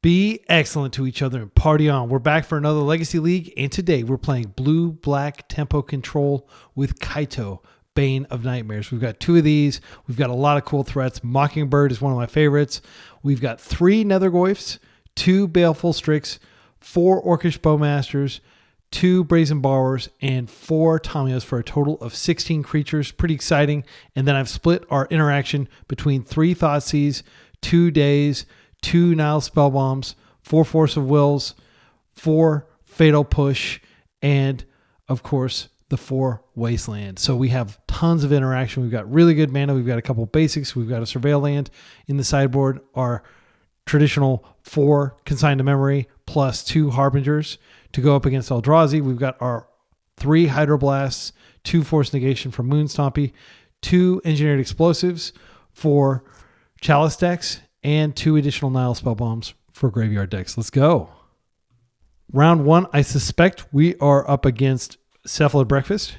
Be excellent to each other and party on. We're back for another Legacy League, and today we're playing Blue-Black Tempo Control with Kaito, Bane of Nightmares. We've got 2 of these. We've got a lot of cool threats. Mockingbird is one of my favorites. We've got 3 Nethergoyfs, 2 Baleful Strix, 4 Orcish Bowmasters, 2 Brazen Borrowers, and 4 Tamios for a total of 16 creatures. Pretty exciting. And then I've split our interaction between 3 Thoughtseize, 2 Days, 2 Nile Spellbombs, 4 Force of Wills, 4 Fatal Push, and of course the 4 Wasteland. So we have tons of interaction. We've got really good mana. We've got a couple basics. We've got a Surveil land in the sideboard. Our traditional 4 Consigned to Memory plus 2 Harbingers to go up against Eldrazi. We've got our 3 Hydroblasts, 2 Force Negation for Moonstompy, 2 Engineered Explosives for Chalice decks, and 2 additional Nile Spellbombs for Graveyard decks. Let's go. Round 1, I suspect we are up against Cephalid Breakfast.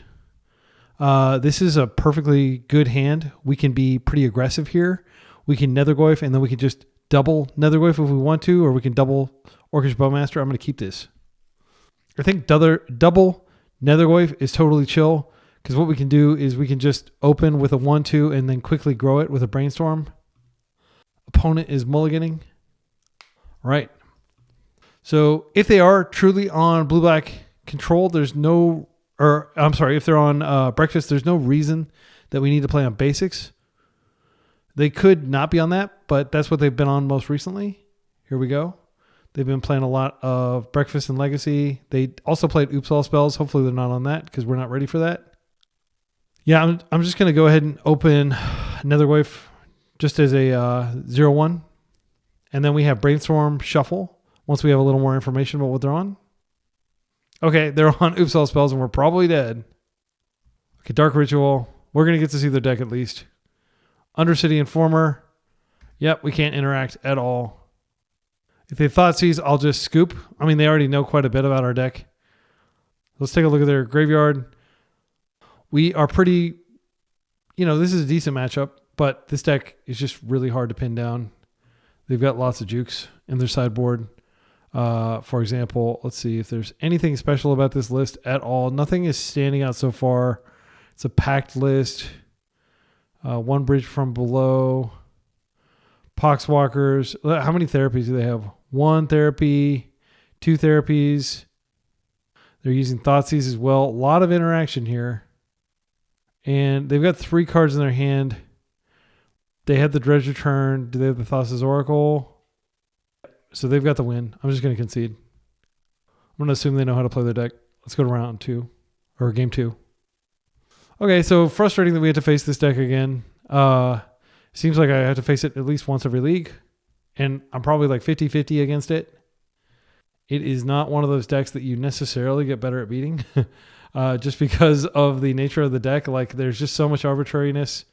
This is a perfectly good hand. We can be pretty aggressive here. We can Nethergoyf, and then we can just double Nethergoyf if we want to, or we can double Orcish Bowmaster. I'm going to keep this. I think double Nethergoyf is totally chill, because what we can do is we can just open with a 1-2 and then quickly grow it with a Brainstorm. Opponent is mulliganing. Right. So if they are truly on blue-black control, if they're on breakfast, there's no reason that we need to play on basics. They could not be on that, but that's what they've been on most recently. Here we go. They've been playing a lot of breakfast and legacy. They also played Oops All Spells. Hopefully they're not on that because we're not ready for that. Yeah, I'm just going to go ahead and open Nethergoyf just as a 0-1. And then we have Brainstorm Shuffle once we have a little more information about what they're on. Okay, they're on Oops All Spells and we're probably dead. Okay, Dark Ritual. We're going to get to see their deck at least. Undercity Informer. Yep, we can't interact at all. If they Thoughtseize, I'll just scoop. I mean, they already know quite a bit about our deck. Let's take a look at their graveyard. We are pretty, this is a decent matchup, but this deck is just really hard to pin down. They've got lots of jukes in their sideboard. For example, let's see if there's anything special about this list at all. Nothing is standing out so far. It's a packed list. 1 Bridge from Below. Poxwalkers. How many therapies do they have? 1 therapy, 2 therapies. They're using Thoughtseize as well. A lot of interaction here. And they've got 3 cards in their hand. They had the Dredge Return. Do they have the Thassa's Oracle? So they've got the win. I'm just going to concede. I'm going to assume they know how to play their deck. Let's go to round 2. Or game 2. Okay, so frustrating that we had to face this deck again. Seems like I have to face it at least once every league. And I'm probably like 50-50 against it. It is not one of those decks that you necessarily get better at beating. Just because of the nature of the deck. Like, there's just so much arbitrariness.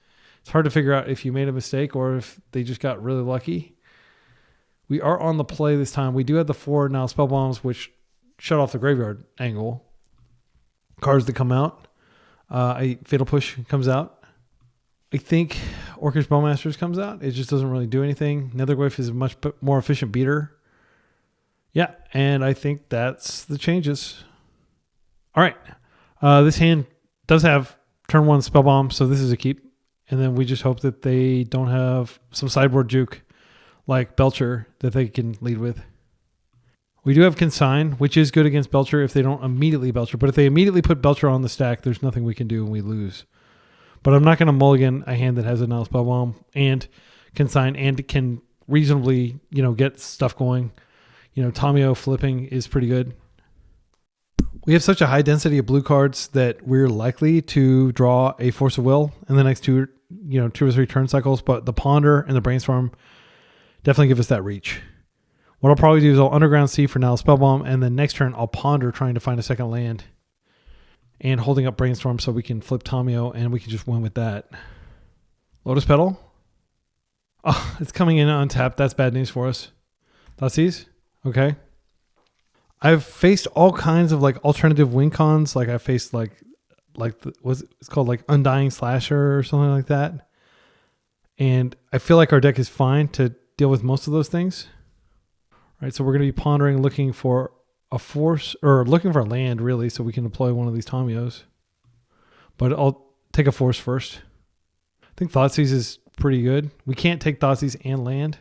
It's hard to figure out if you made a mistake or if they just got really lucky. We are on the play this time. We do have the 4 now Spellbombs, which shut off the graveyard angle. Cards that come out. A Fatal Push comes out. I think Orcish Bowmasters comes out. It just doesn't really do anything. Nethergoyf is a much more efficient beater. Yeah, and I think that's the changes. All right. This hand does have turn 1 Spellbomb, so this is a keep. And then we just hope that they don't have some sideboard juke like Belcher that they can lead with. We do have Consign, which is good against Belcher if they don't immediately Belcher. But if they immediately put Belcher on the stack, there's nothing we can do and we lose. But I'm not going to mulligan a hand that has a Nile Spellbomb and Consign and can reasonably, get stuff going. Tamio flipping is pretty good. We have such a high density of blue cards that we're likely to draw a Force of Will in the next 2 or 3 turn cycles, but the Ponder and the Brainstorm definitely give us that reach. What I'll probably do is I'll Underground Sea for Nile Spellbomb, and then next turn I'll Ponder trying to find a second land and holding up Brainstorm so we can flip Tamio and we can just win with that. Lotus Petal. Oh, it's coming in untapped. That's bad news for us. Thoughtseize. Okay. I've faced all kinds of alternative win cons. I faced it's called Undying Slasher or something like that. And I feel like our deck is fine to deal with most of those things. Right, so we're going to be pondering, looking for a force, or looking for a land, really, so we can deploy one of these Tamios. But I'll take a force first. I think Thoughtseize is pretty good. We can't take Thoughtseize and land.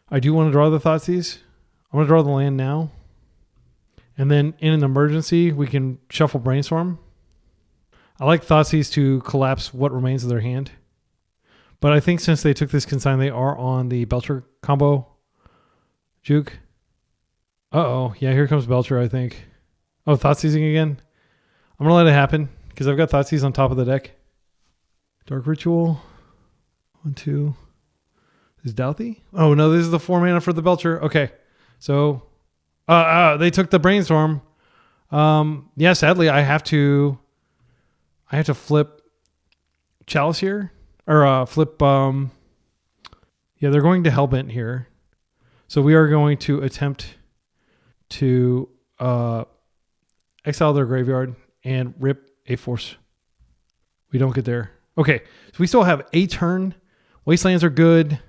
I do want to draw the Thoughtseize. I'm going to draw the land now. And then in an emergency, we can shuffle Brainstorm. I like Thoughtseize to collapse what remains of their hand. But I think since they took this consign, they are on the Belcher combo juke. Uh-oh. Yeah, here comes Belcher, I think. Oh, Thoughtseizing again. I'm going to let it happen because I've got Thoughtseize on top of the deck. Dark Ritual. 1, 2. Is Douthie? Oh, no, this is the 4 mana for the Belcher. Okay. So, they took the Brainstorm. Yeah, sadly, I have to flip Chalice here. Or flip... yeah, they're going to Hellbent here. So we are going to attempt to exile their graveyard and rip a force. We don't get there. Okay, so we still have a turn. Wastelands are good.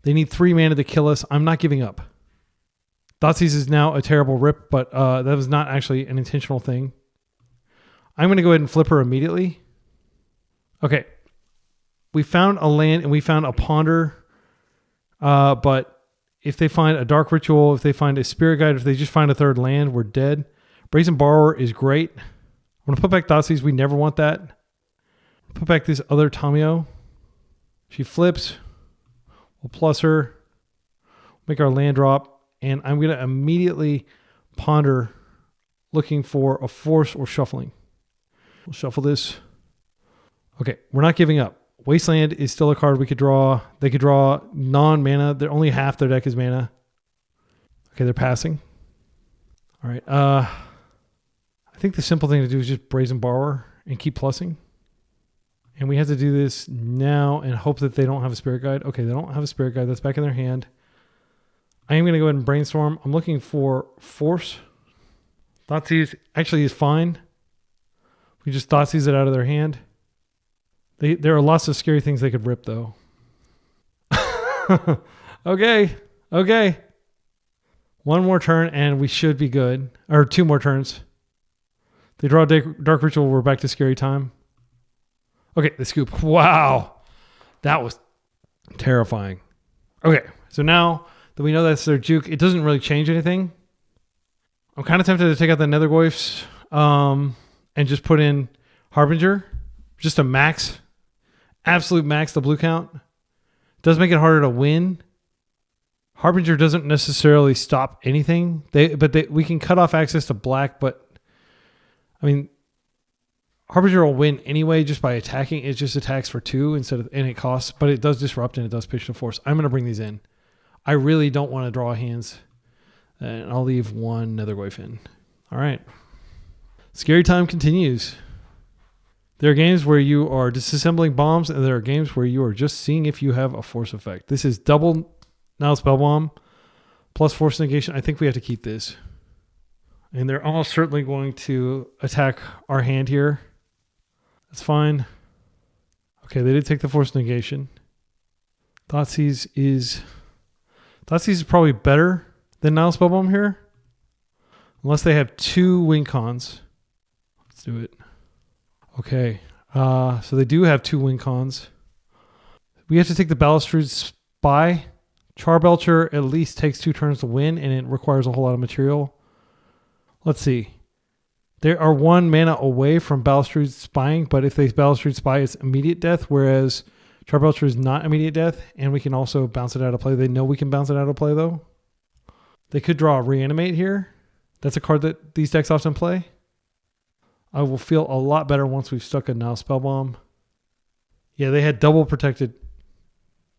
They need 3 mana to kill us. I'm not giving up. Thoughtseize is now a terrible rip, but that was not actually an intentional thing. I'm going to go ahead and flip her immediately. Okay. We found a land and we found a ponder. But if they find a Dark Ritual, if they find a Spirit Guide, if they just find a 3rd land, we're dead. Brazen Borrower is great. I'm going to put back Thoughtseize. We never want that. Put back this other Tamio. She flips. We'll plus her. Make our land drop. And I'm going to immediately ponder looking for a force or shuffling. We'll shuffle this. Okay, we're not giving up. Wasteland is still a card we could draw. They could draw non-mana. They're only half their deck is mana. Okay, they're passing. All right. I think the simple thing to do is just Brazen Borrower and keep plussing. And we have to do this now and hope that they don't have a Spirit Guide. Okay, they don't have a Spirit Guide. That's back in their hand. I am going to go ahead and Brainstorm. I'm looking for Force. Thoughtseize actually is fine. We just Thoughtseize it out of their hand. There are lots of scary things they could rip, though. Okay. One more turn, and we should be good. Or 2 more turns. They draw Dark Ritual. We're back to scary time. Okay, the scoop. Wow. That was terrifying. Okay, so now that we know that's their juke, it doesn't really change anything. I'm kind of tempted to take out the Nethergoyfs and just put in Harbinger. Just a max. Absolute max the blue count. Does make it harder to win. Harbinger doesn't necessarily stop anything. We can cut off access to black, but I mean, Harbinger will win anyway just by attacking. It just attacks for 2 and it costs, but it does disrupt and it does pitch to force. I'm going to bring these in. I really don't want to draw hands, and I'll leave 1 Nethergoyf in. All right. Scary time continues. There are games where you are disassembling bombs, and there are games where you are just seeing if you have a force effect. This is double Nile Spell Bomb plus force negation. I think we have to keep this. And they're almost certainly going to attack our hand here. That's fine. Okay, they did take the force negation. Thoughtseize is probably better than Nile Spell Bomb here. Unless they have 2 win cons. Let's do it. Okay, so they do have 2 win cons. We have to take the Balustrade Spy. Charbelcher at least takes 2 turns to win, and it requires a whole lot of material. Let's see. They are 1 mana away from Balustrade Spying, but if they Balustrade Spy, it's immediate death, whereas Charbelcher is not immediate death, and we can also bounce it out of play. They know we can bounce it out of play, though. They could draw a Reanimate here. That's a card that these decks often play. I will feel a lot better once we've stuck a Nile Spell Bomb. Yeah, they had double protected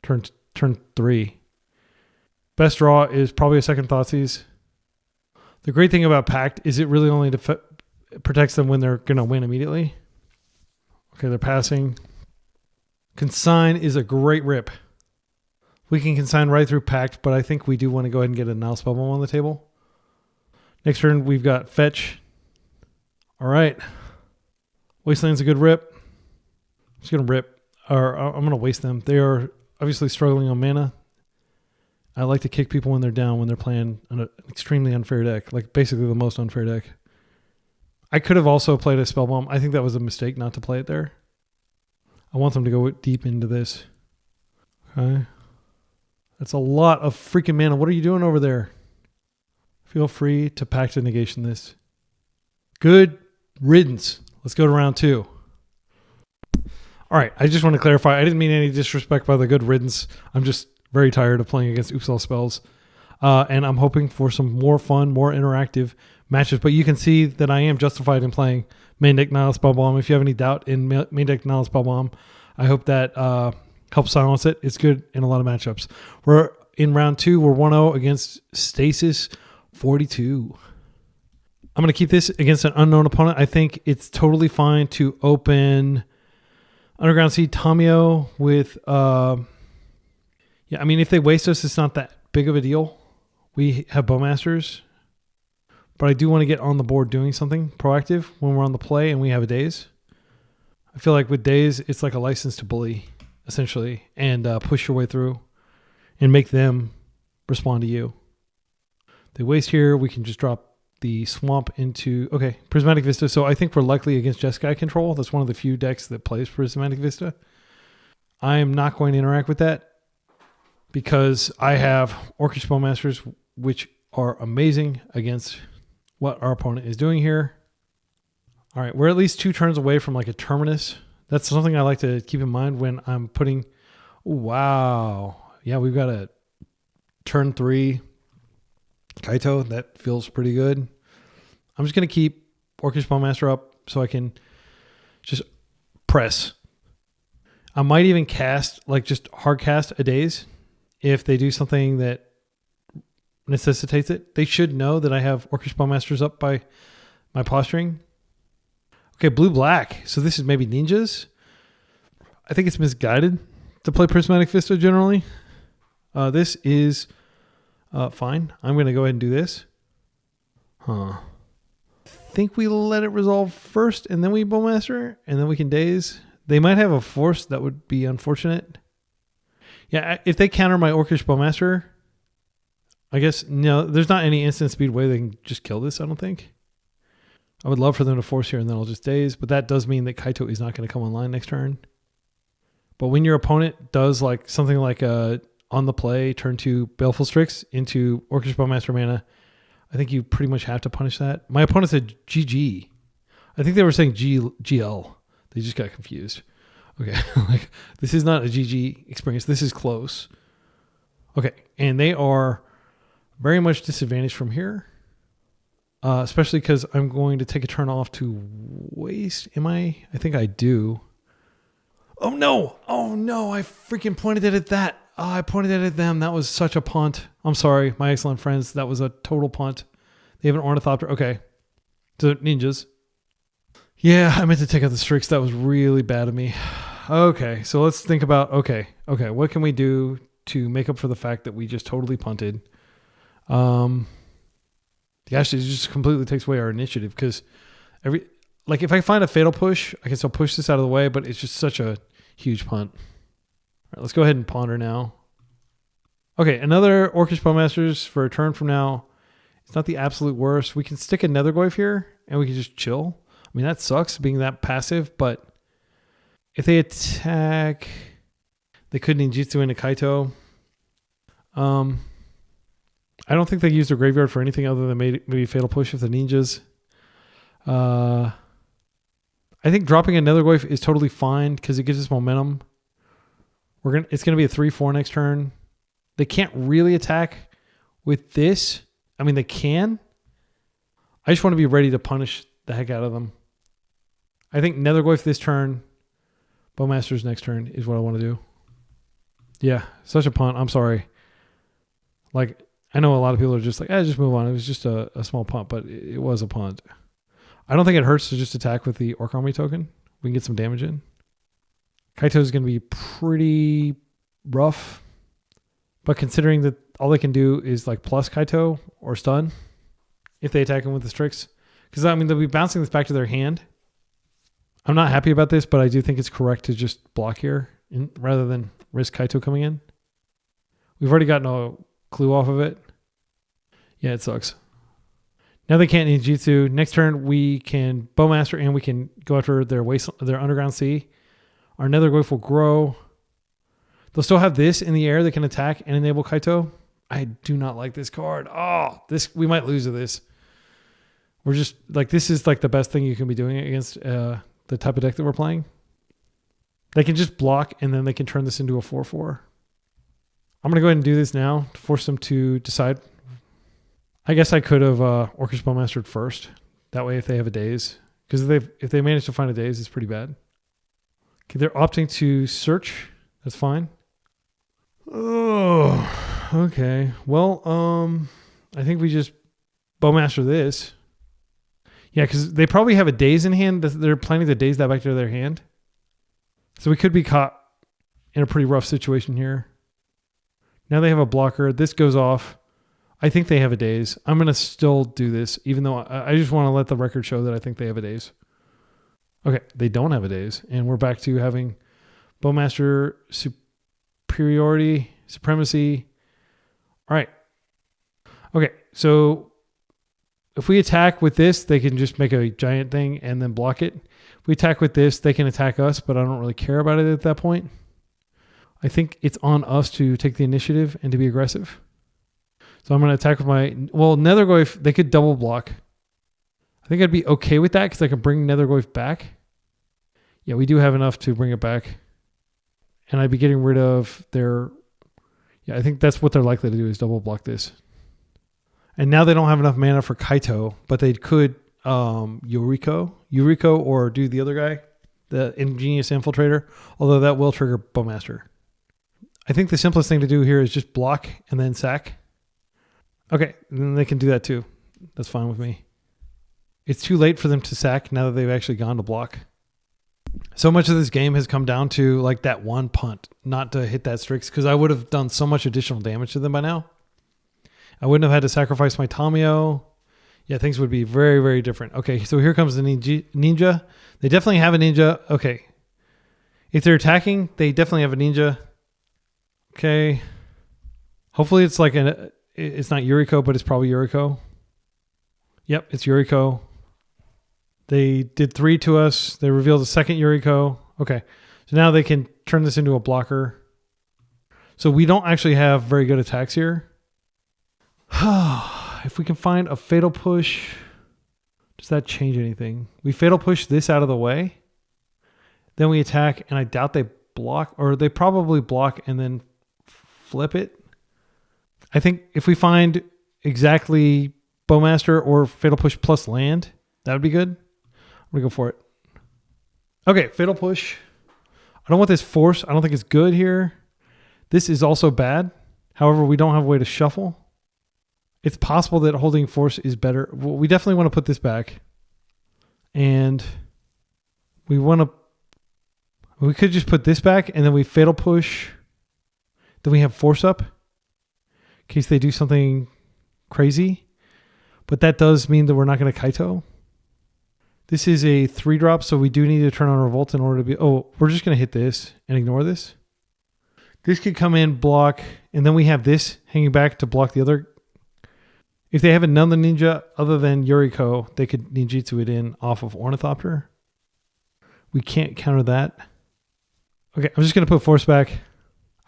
turn 3. Best draw is probably a second Thoughtseize. The great thing about Pact is it really only protects them when they're going to win immediately. Okay, they're passing. Consign is a great rip. We can consign right through Pact, but I think we do want to go ahead and get a Nile Spell Bomb on the table. Next turn, we've got Fetch. All right. Wasteland's a good rip. I'm just going to rip. Or I'm going to waste them. They are obviously struggling on mana. I like to kick people when they're down when they're playing an extremely unfair deck, like basically the most unfair deck. I could have also played a spell bomb. I think that was a mistake not to play it there. I want them to go deep into this. Okay. That's a lot of freaking mana. What are you doing over there? Feel free to pack to negation this. Good riddance. Let's go to round 2. All right. I just want to clarify. I didn't mean any disrespect by the good riddance. I'm just very tired of playing against Oops All Spells. And I'm hoping for some more fun, more interactive matches. But you can see that I am justified in playing main deck Nihilist Spell Bomb. If you have any doubt in main deck Nihilist Spell Bomb, I hope that helps silence it. It's good in a lot of matchups. We're in round 2. We're 1-0 against Stasis 42. I'm going to keep this against an unknown opponent. I think it's totally fine to open Underground Sea Tamio with... yeah, I mean, if they waste us, it's not that big of a deal. We have Bowmasters. But I do want to get on the board doing something proactive when we're on the play and we have a Daze. I feel like with Daze, it's like a license to bully, essentially, and push your way through and make them respond to you. They waste here. We can just drop the Swamp into... Okay, Prismatic Vista. So I think we're likely against Jeskai control. That's one of the few decks that plays Prismatic Vista. I am not going to interact with that because I have Orcish Bowmasters, which are amazing against what our opponent is doing here. All right, we're at least 2 turns away from like a Terminus. That's something I like to keep in mind when I'm putting... Wow. Yeah, we've got a turn 3 Kaito. That feels pretty good. I'm just going to keep Orcish Bowmaster up so I can just press. I might even cast, like just hard cast a Daze if they do something that necessitates it. They should know that I have Orcish Bowmasters up by my posturing. Okay, blue-black. So this is maybe ninjas. I think it's misguided to play Prismatic Vista generally. This is fine. I'm going to go ahead and do this. I think we let it resolve first, and then we Bowmaster, and then we can Daze. They might have a force that would be unfortunate. Yeah, if they counter my Orcish Bowmaster, I guess, no, there's not any instant speed way they can just kill this, I don't think. I would love for them to force here, and then I'll just Daze, but that does mean that Kaito is not going to come online next turn. But when your opponent does like something like a on the play, turn 2 Baleful Strix into Orcish Bowmaster mana, I think you pretty much have to punish that. My opponent said GG. I think they were saying GL. They just got confused. Okay, like this is not a GG experience. This is close. Okay, and they are very much disadvantaged from here, especially because I'm going to take a turn off to waste. Am I? I think I do. Oh no! Oh no! I freaking pointed it at that. Oh, I pointed it at them. That was such a punt. I'm sorry, my excellent friends. That was a total punt. They have an Ornithopter. Okay, so ninjas. Yeah, I meant to take out the Strix. That was really bad of me. Okay, so let's think about, okay, what can we do to make up for the fact that we just totally punted? Actually, it just completely takes away our initiative because if I find a fatal push, I can still push this out of the way, but it's just such a huge punt. All right, let's go ahead and ponder now. Okay, another Orcish Bowmasters for a turn from now. It's not the absolute worst. We can stick a Nethergoyf here and we can just chill. I mean, that sucks being that passive, but if they attack, they could ninjutsu into Kaito. I don't think they used their graveyard for anything other than maybe fatal push with the ninjas. I think dropping a Nethergoyf is totally fine because it gives us momentum. It's gonna be a 3/4 next turn. They can't really attack with this. I mean, they can. I just want to be ready to punish the heck out of them. I think Nethergoyf this turn, Bowmasters next turn is what I want to do. Yeah, such a punt. I'm sorry. Like, I know a lot of people are just like, just move on. It was just a small punt, but it was a punt. I don't think it hurts to just attack with the Orc Army token. We can get some damage in. Kaito is going to be pretty rough, but considering that all they can do is like plus Kaito or stun if they attack him with the Strix, because I mean they'll be bouncing this back to their hand. I'm not happy about this, but I do think it's correct to just block here rather than risk Kaito coming in. We've already gotten a clue off of it. Yeah, it sucks. Now they can't ninjutsu. Next turn we can Bowmaster and we can go after their Underground Sea. Our Nethergoyf will grow. They'll still have this in the air that can attack and enable Kaito. I do not like this card. Oh, we might lose to this. We're just like, this is like the best thing you can be doing against the type of deck that we're playing. They can just block and then they can turn this into a 4/4. I'm going to go ahead and do this now to force them to decide. I guess I could have Orcish Bowmastered first. That way if they have a daze. Because if they manage to find a daze, it's pretty bad. Okay, they're opting to search. That's fine. Oh, okay. Well, I think we just Bowmaster this. Yeah, because they probably have a daze in hand. They're planning to daze that back to their hand. So we could be caught in a pretty rough situation here. Now they have a blocker. This goes off. I think they have a daze. I'm going to still do this, even though I just want to let the record show that I think they have a daze. Okay, they don't have a daze. And we're back to having Bowmaster supremacy. All right. Okay, so if we attack with this, they can just make a giant thing and then block it. If we attack with this, they can attack us, but I don't really care about it at that point. I think it's on us to take the initiative and to be aggressive. So I'm going to attack with Nethergoyf, they could double block. I think I'd be okay with that because I can bring Nethergoyf back. Yeah, we do have enough to bring it back. And I'd be getting rid of their... Yeah, I think that's what they're likely to do is double block this. And now they don't have enough mana for Kaito, but they could Yuriko or do the other guy, the Ingenious Infiltrator, although that will trigger Bowmaster. I think the simplest thing to do here is just block and then sack. Okay, then they can do that too. That's fine with me. It's too late for them to sack now that they've actually gone to block. So much of this game has come down to like that one punt, not to hit that Strix, because I would have done so much additional damage to them by now. I wouldn't have had to sacrifice my Tamio. Yeah, things would be very, very different. Okay, so here comes the ninja. They definitely have a ninja. Okay. If they're attacking, they definitely have a ninja. Okay. Hopefully it's like it's not Yuriko, but it's probably Yuriko. Yep, it's Yuriko. They did 3 to us. They revealed a second Yuriko. Okay. So now they can turn this into a blocker. So we don't actually have very good attacks here. If we can find a Fatal Push, does that change anything? We Fatal Push this out of the way. Then we attack, and I doubt they block, or they probably block and then flip it. I think if we find exactly Bowmaster or Fatal Push plus land, that would be good. I'm going to go for it. Okay, Fatal Push. I don't want this force. I don't think it's good here. This is also bad. However, we don't have a way to shuffle. It's possible that holding force is better. Well, we definitely want to put this back. And we could just put this back and then we Fatal Push. Then we have force up in case they do something crazy. But that does mean that we're not going to Kaito. This is a 3-drop, so we do need to turn on Revolt in order to be... Oh, we're just going to hit this and ignore this. This could come in, block, and then we have this hanging back to block the other... If they have another ninja other than Yuriko, they could ninjutsu it in off of Ornithopter. We can't counter that. Okay, I'm just going to put force back.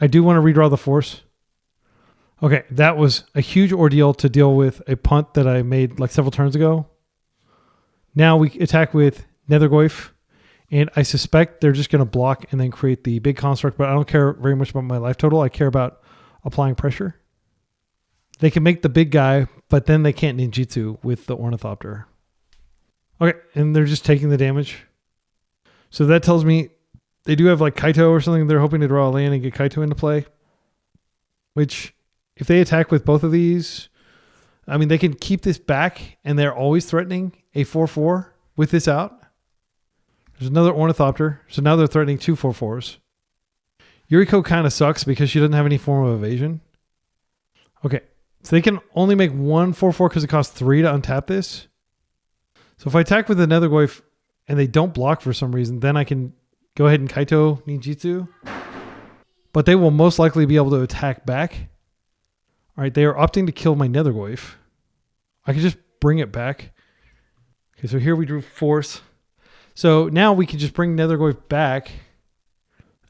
I do want to redraw the force. Okay, that was a huge ordeal to deal with a punt that I made like several turns ago. Now we attack with Nethergoyf, and I suspect they're just going to block and then create the big construct, but I don't care very much about my life total. I care about applying pressure. They can make the big guy, but then they can't ninjutsu with the Ornithopter. Okay, and they're just taking the damage. So that tells me they do have like Kaito or something. They're hoping to draw a land and get Kaito into play. Which, if they attack with both of these, I mean, they can keep this back and they're always threatening a 4/4 with this out. There's another Ornithopter. So now they're threatening 2 4/4s. Yuriko kind of sucks because she doesn't have any form of evasion. Okay. So they can only make 1 4/4 because it costs 3 to untap this. So if I attack with the Nethergoyf and they don't block for some reason, then I can go ahead and Kaito ninjutsu. But they will most likely be able to attack back. All right, they are opting to kill my Nethergoyf. I could just bring it back. Okay, so here we drew force. So now we can just bring Nethergoyf back.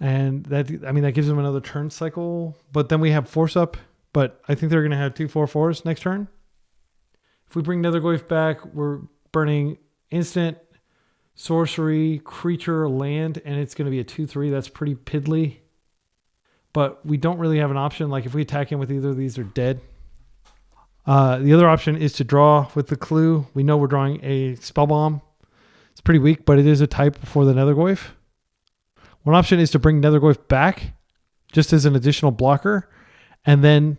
And that, I mean, that gives them another turn cycle. But then we have force up. But I think they're going to have 2/4/4s next turn. If we bring Nethergoyf back, we're burning instant, sorcery, creature, land, and it's going to be a 2/3. That's pretty piddly. But we don't really have an option. Like if we attack him with either of these, they're dead. The other option is to draw with the clue. We know we're drawing a spell bomb. It's pretty weak, but it is a type for the Nethergoyf. One option is to bring Nethergoyf back just as an additional blocker. And then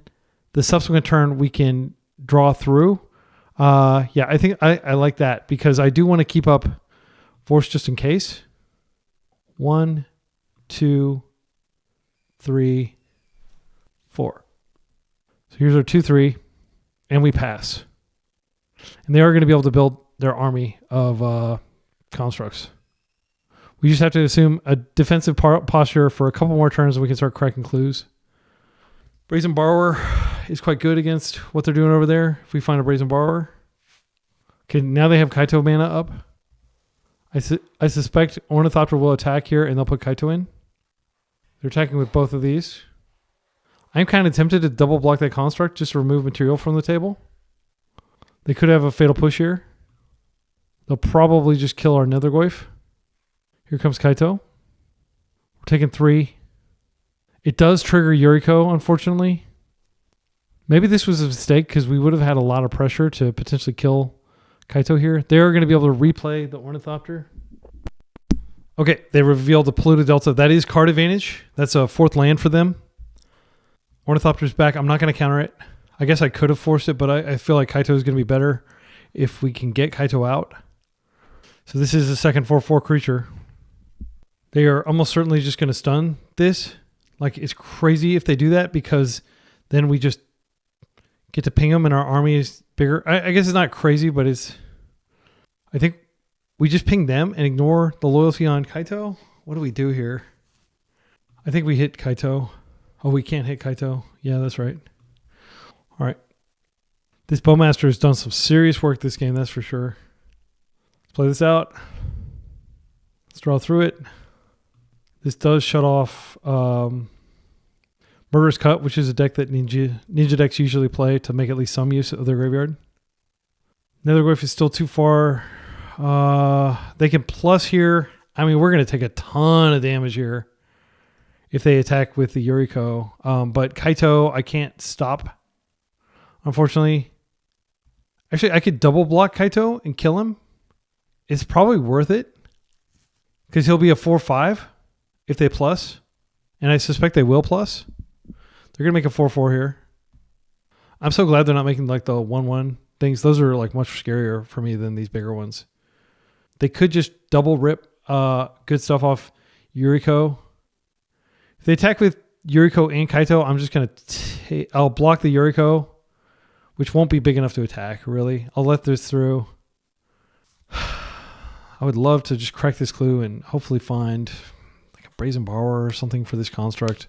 the subsequent turn we can draw through. Yeah, I think I like that because I do want to keep up force just in case. 1, 2, 3, 4. So here's our 2/3, and we pass. And they are going to be able to build their army of constructs. We just have to assume a defensive posture for a couple more turns, and we can start cracking clues. Brazen Borrower is quite good against what they're doing over there. If we find a Brazen Borrower. Okay, now they have Kaito mana up. I suspect Ornithopter will attack here, and they'll put Kaito in. They're attacking with both of these. I'm kind of tempted to double block that construct just to remove material from the table. They could have a fatal push here. They'll probably just kill our Nethergoyf. Here comes Kaito. We're taking 3. It does trigger Yuriko, unfortunately. Maybe this was a mistake because we would have had a lot of pressure to potentially kill Kaito here. They're going to be able to replay the Ornithopter. Okay, they revealed the Polluted Delta. That is card advantage. That's a 4th land for them. Ornithopter's back. I'm not going to counter it. I guess I could have forced it, but I feel like Kaito is going to be better if we can get Kaito out. So this is a second 4/4 creature. They are almost certainly just going to stun this. Like, it's crazy if they do that because then we just get to ping them and our army is bigger. I guess it's not crazy, but it's... I think we just ping them and ignore the loyalty on Kaito. What do we do here? I think we hit Kaito. Oh, we can't hit Kaito. Yeah, that's right. All right. This Bowmaster has done some serious work this game, that's for sure. Let's play this out. Let's draw through it. This does shut off Murderous Cut, which is a deck that ninja decks usually play to make at least some use of their graveyard. Nethergoyf is still too far. They can plus here. I mean, we're going to take a ton of damage here if they attack with the Yuriko. But Kaito, I can't stop, unfortunately. Actually, I could double block Kaito and kill him. It's probably worth it because he'll be a 4/5 if they plus. And I suspect they will plus. They're going to make a 4/4 here. I'm so glad they're not making like the 1/1 things. Those are like much scarier for me than these bigger ones. They could just double rip good stuff off Yuriko. If they attack with Yuriko and Kaito, I'm just going to I'll block the Yuriko, which won't be big enough to attack, really. I'll let this through. I would love to just crack this clue and hopefully find like a Brazen Borrower or something for this construct.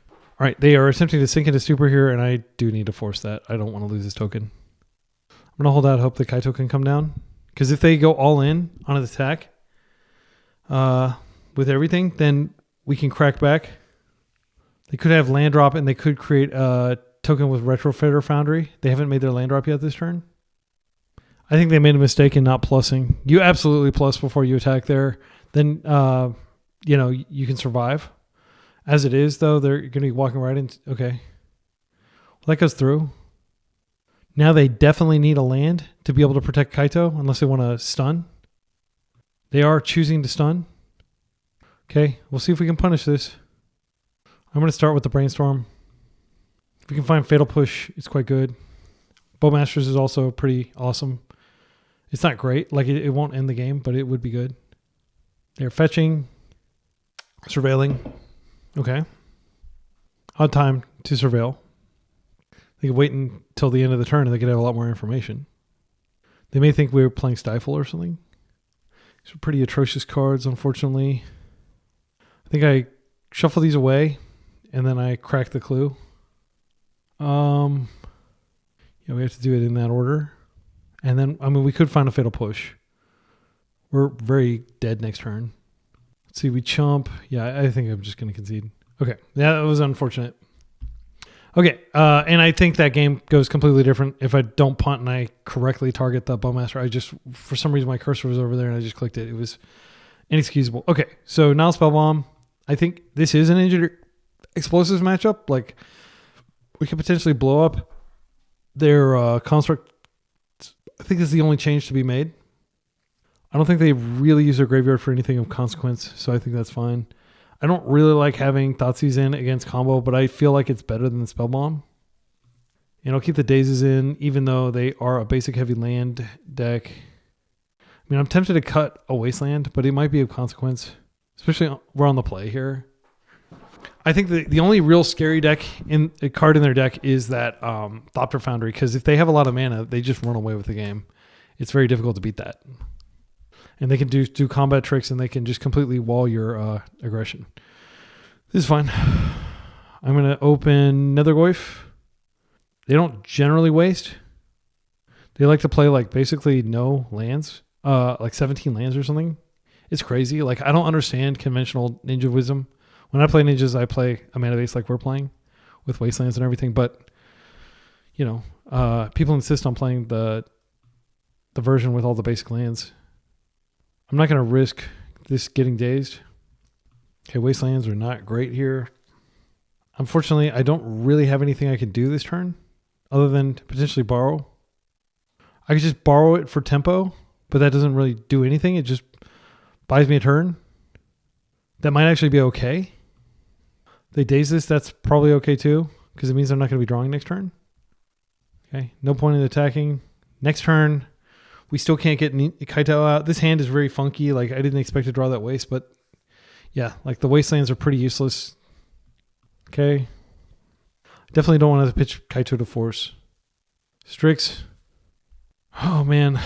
All right, they are attempting to sink into stupor here, and I do need to force that. I don't want to lose this token. I'm going to hold out hope that Kaito can come down. Because if they go all in on an attack with everything, then we can crack back. They could have land drop, and they could create a token with Retrofitter Foundry. They haven't made their land drop yet this turn. I think they made a mistake in not plussing. You absolutely plus before you attack there. Then, you can survive. As it is, though, they're going to be walking right into... Okay. Well, that goes through. Now they definitely need a land to be able to protect Kaito unless they want to stun. They are choosing to stun. Okay, we'll see if we can punish this. I'm going to start with the Brainstorm. If we can find Fatal Push, it's quite good. Bowmasters is also pretty awesome. It's not great. Like, it won't end the game, but it would be good. They're fetching. Surveilling. Okay. Odd time to surveil. They could wait until the end of the turn and they could have a lot more information. They may think we were playing Stifle or something. These are pretty atrocious cards, unfortunately. I think I shuffle these away and then I crack the clue. Yeah, we have to do it in that order. And then, I mean, we could find a fatal push. We're very dead next turn. Let's see, we chump. Yeah, I think I'm just going to concede. Okay, yeah, that was unfortunate. Okay, and I think that game goes completely different if I don't punt and I correctly target the Bowmaster. I just, for some reason, my cursor was over there and I just clicked it. It was inexcusable. Okay, so now Spellbomb. I think this is an injured explosives matchup. Like, we could potentially blow up their construct. I think this is the only change to be made. I don't think they really use their graveyard for anything of consequence, so I think that's fine. I don't really like having Thoughtseize in against combo, but I feel like it's better than the Spellbomb. And I'll keep the Dazes in, even though they are a basic heavy land deck. I mean, I'm tempted to cut a Wasteland, but it might be of consequence, especially we're on the play here. I think the only real scary card in their deck is that Thopter Foundry, because if they have a lot of mana, they just run away with the game. It's very difficult to beat that. And they can do combat tricks, and they can just completely wall your aggression. This is fine. I'm going to open Nethergoyf. They don't generally waste. They like to play like basically no lands, like 17 lands or something. It's crazy. Like, I don't understand conventional Ninja wisdom. When I play Ninjas, I play a mana base like we're playing with Wastelands and everything. But, you know, people insist on playing the version with all the basic lands. I'm not going to risk this getting dazed. Okay, Wastelands are not great here. Unfortunately, I don't really have anything I can do this turn other than to potentially borrow. I could just borrow it for tempo, but that doesn't really do anything. It just buys me a turn. That might actually be okay. They daze this, that's probably okay too, because it means I'm not going to be drawing next turn. Okay, no point in attacking. Next turn, we still can't get Kaito out. This hand is very funky. Like, I didn't expect to draw that waste, but yeah, like the Wastelands are pretty useless. Okay. Definitely don't want to pitch Kaito to force. Strix. Oh, man.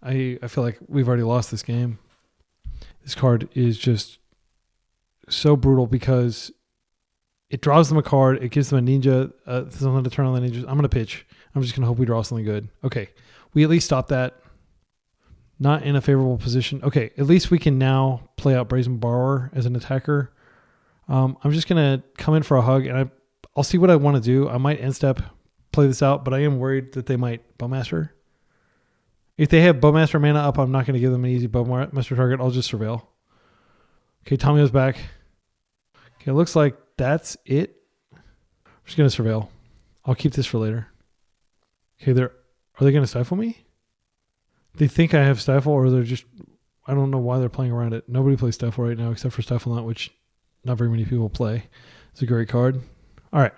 I feel like we've already lost this game. This card is just so brutal because it draws them a card. It gives them a ninja, something to turn on the ninjas. I'm going to pitch. I'm just going to hope we draw something good. Okay. We at least stop that. Not in a favorable position. Okay. At least we can now play out Brazen Borrower as an attacker. I'm just going to come in for a hug, and I'll see what I want to do. I might end step play this out, but I am worried that they might Bowmaster. If they have Bowmaster mana up, I'm not going to give them an easy Bowmaster target. I'll just Surveil. Okay, Tomio's back. Okay, it looks like that's it. I'm just going to Surveil. I'll keep this for later. Okay, are they going to stifle me? They think I have Stifle, or they're just... I don't know why they're playing around it. Nobody plays Stifle right now except for Stifle Not, which not very many people play. It's a great card. All right.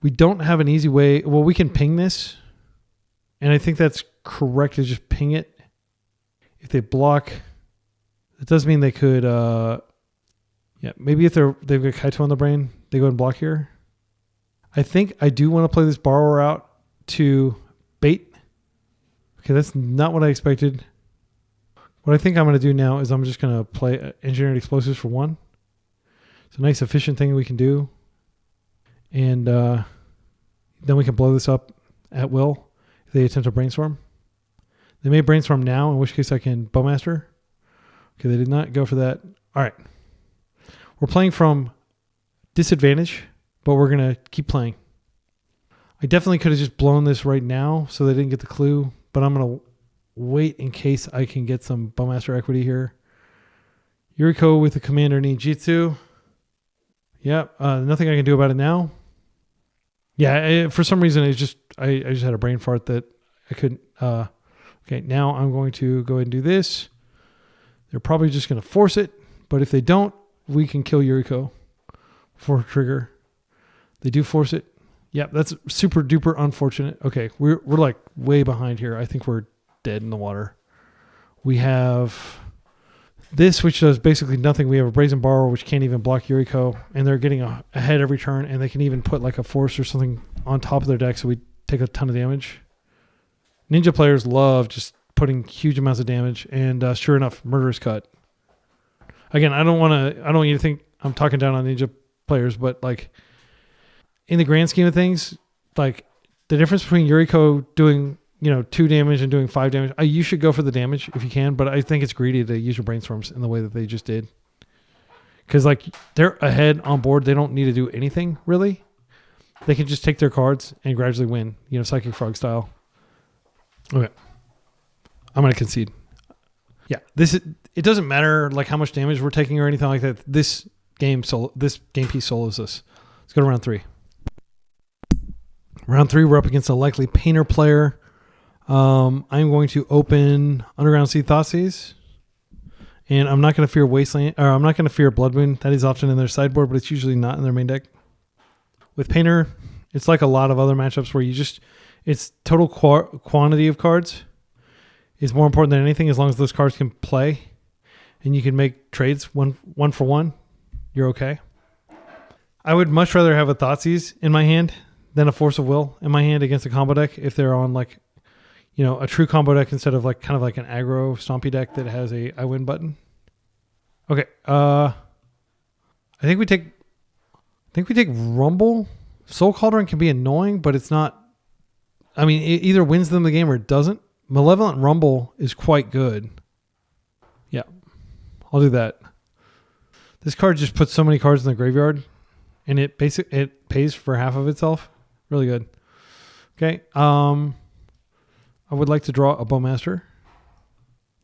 We don't have an easy way. Well, we can ping this. And I think that's correct to just ping it. If they block, it does mean they could, yeah, maybe if they've got Kaito on the brain, they go and block here. I think I do want to play this Borrower out to bait. Okay, that's not what I expected. What I think I'm going to do now is I'm just going to play Engineered Explosives for 1. It's a nice efficient thing we can do. And then we can blow this up at will. They attempt to brainstorm. They may brainstorm now, in which case I can Bowmaster. Okay, they did not go for that. All right. We're playing from disadvantage, but we're going to keep playing. I definitely could have just blown this right now so they didn't get the clue, but I'm going to wait in case I can get some Bowmaster equity here. Yuriko with the Commander Ninjutsu. Yep, nothing I can do about it now. Yeah, for some reason, I just had a brain fart that I couldn't. Okay, now I'm going to go ahead and do this. They're probably just going to force it, but if they don't, we can kill Yuriko for trigger. They do force it. Yep, that's super duper unfortunate. Okay, we're like way behind here. I think we're dead in the water. We have this, which does basically nothing. We have a Brazen Borrower, which can't even block Yuriko, and they're getting ahead every turn, and they can even put like a Force or something on top of their deck, so we take a ton of damage. Ninja players love just putting huge amounts of damage, and sure enough, Murderous Cut. Again, I don't want you to think I'm talking down on Ninja players, but like in the grand scheme of things, like the difference between Yuriko doing 2 damage and doing 5 damage, you should go for the damage if you can, but I think it's greedy to use your brainstorms in the way that they just did. Because like they're ahead on board, they don't need to do anything really. They can just take their cards and gradually win, Psychic Frog style. Okay, I'm gonna concede. Yeah, it doesn't matter like how much damage we're taking or anything like that. This game piece solos us. Let's go to round 3. Round 3, we're up against a likely Painter player. I'm going to open Underground Sea Thoughtseize. And I'm not going to fear Wasteland, or I'm not going to fear Blood Moon. That is often in their sideboard, but it's usually not in their main deck. With Painter, it's like a lot of other matchups where it's total quantity of cards is more important than anything. As long as those cards can play and you can make trades one for one, you're okay. I would much rather have a Thoughtseize in my hand than a Force of Will in my hand against a combo deck if they're on like, a true combo deck instead of like kind of like an aggro stompy deck that has a I win button. Okay. I think we take Rumble. Soul Cauldron can be annoying, but it's not. I mean, it either wins them the game or it doesn't. Malevolent Rumble is quite good. Yeah, I'll do that. This card just puts so many cards in the graveyard, and it pays for half of itself. Really good. Okay. I would like to draw a Bowmaster.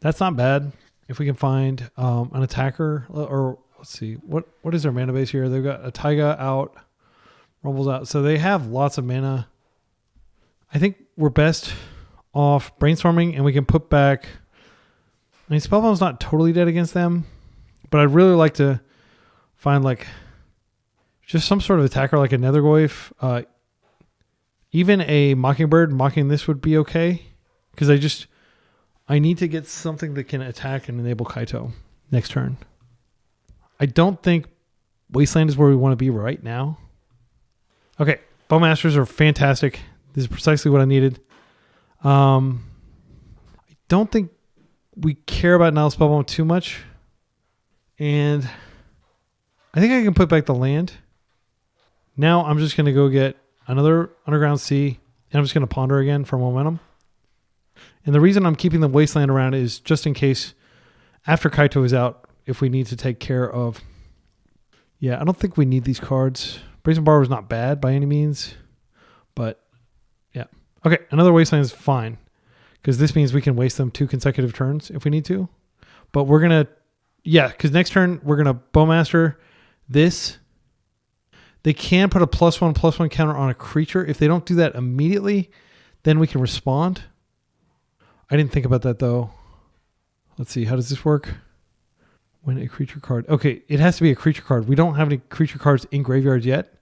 That's not bad. If we can find an attacker, or let's see, what is their mana base here? They've got a Taiga out, Rumble's out. So they have lots of mana. I think we're best off brainstorming, and we can put back. I mean, Spellbound's not totally dead against them, but I'd really like to find like just some sort of attacker like a Nethergoyf. Even a Mockingbird mocking this would be okay. Because I need to get something that can attack and enable Kaito next turn. I don't think Wasteland is where we want to be right now. Okay, Bowmasters are fantastic. This is precisely what I needed. I don't think we care about Nile Spellbound too much. And I think I can put back the land. Now I'm just going to go get another Underground Sea, and I'm just going to ponder again for momentum. And the reason I'm keeping the Wasteland around is just in case after Kaito is out, if we need to take care of. Yeah, I don't think we need these cards. Brazen Borrower is not bad by any means, but yeah. Okay, another Wasteland is fine because this means we can waste them 2 consecutive turns if we need to. But we're going to, because next turn we're going to Bowmaster this. They can put a +1/+1 counter on a creature. If they don't do that immediately, then we can respond. I didn't think about that though. Let's see. How does this work? When a creature card. Okay. It has to be a creature card. We don't have any creature cards in graveyards yet.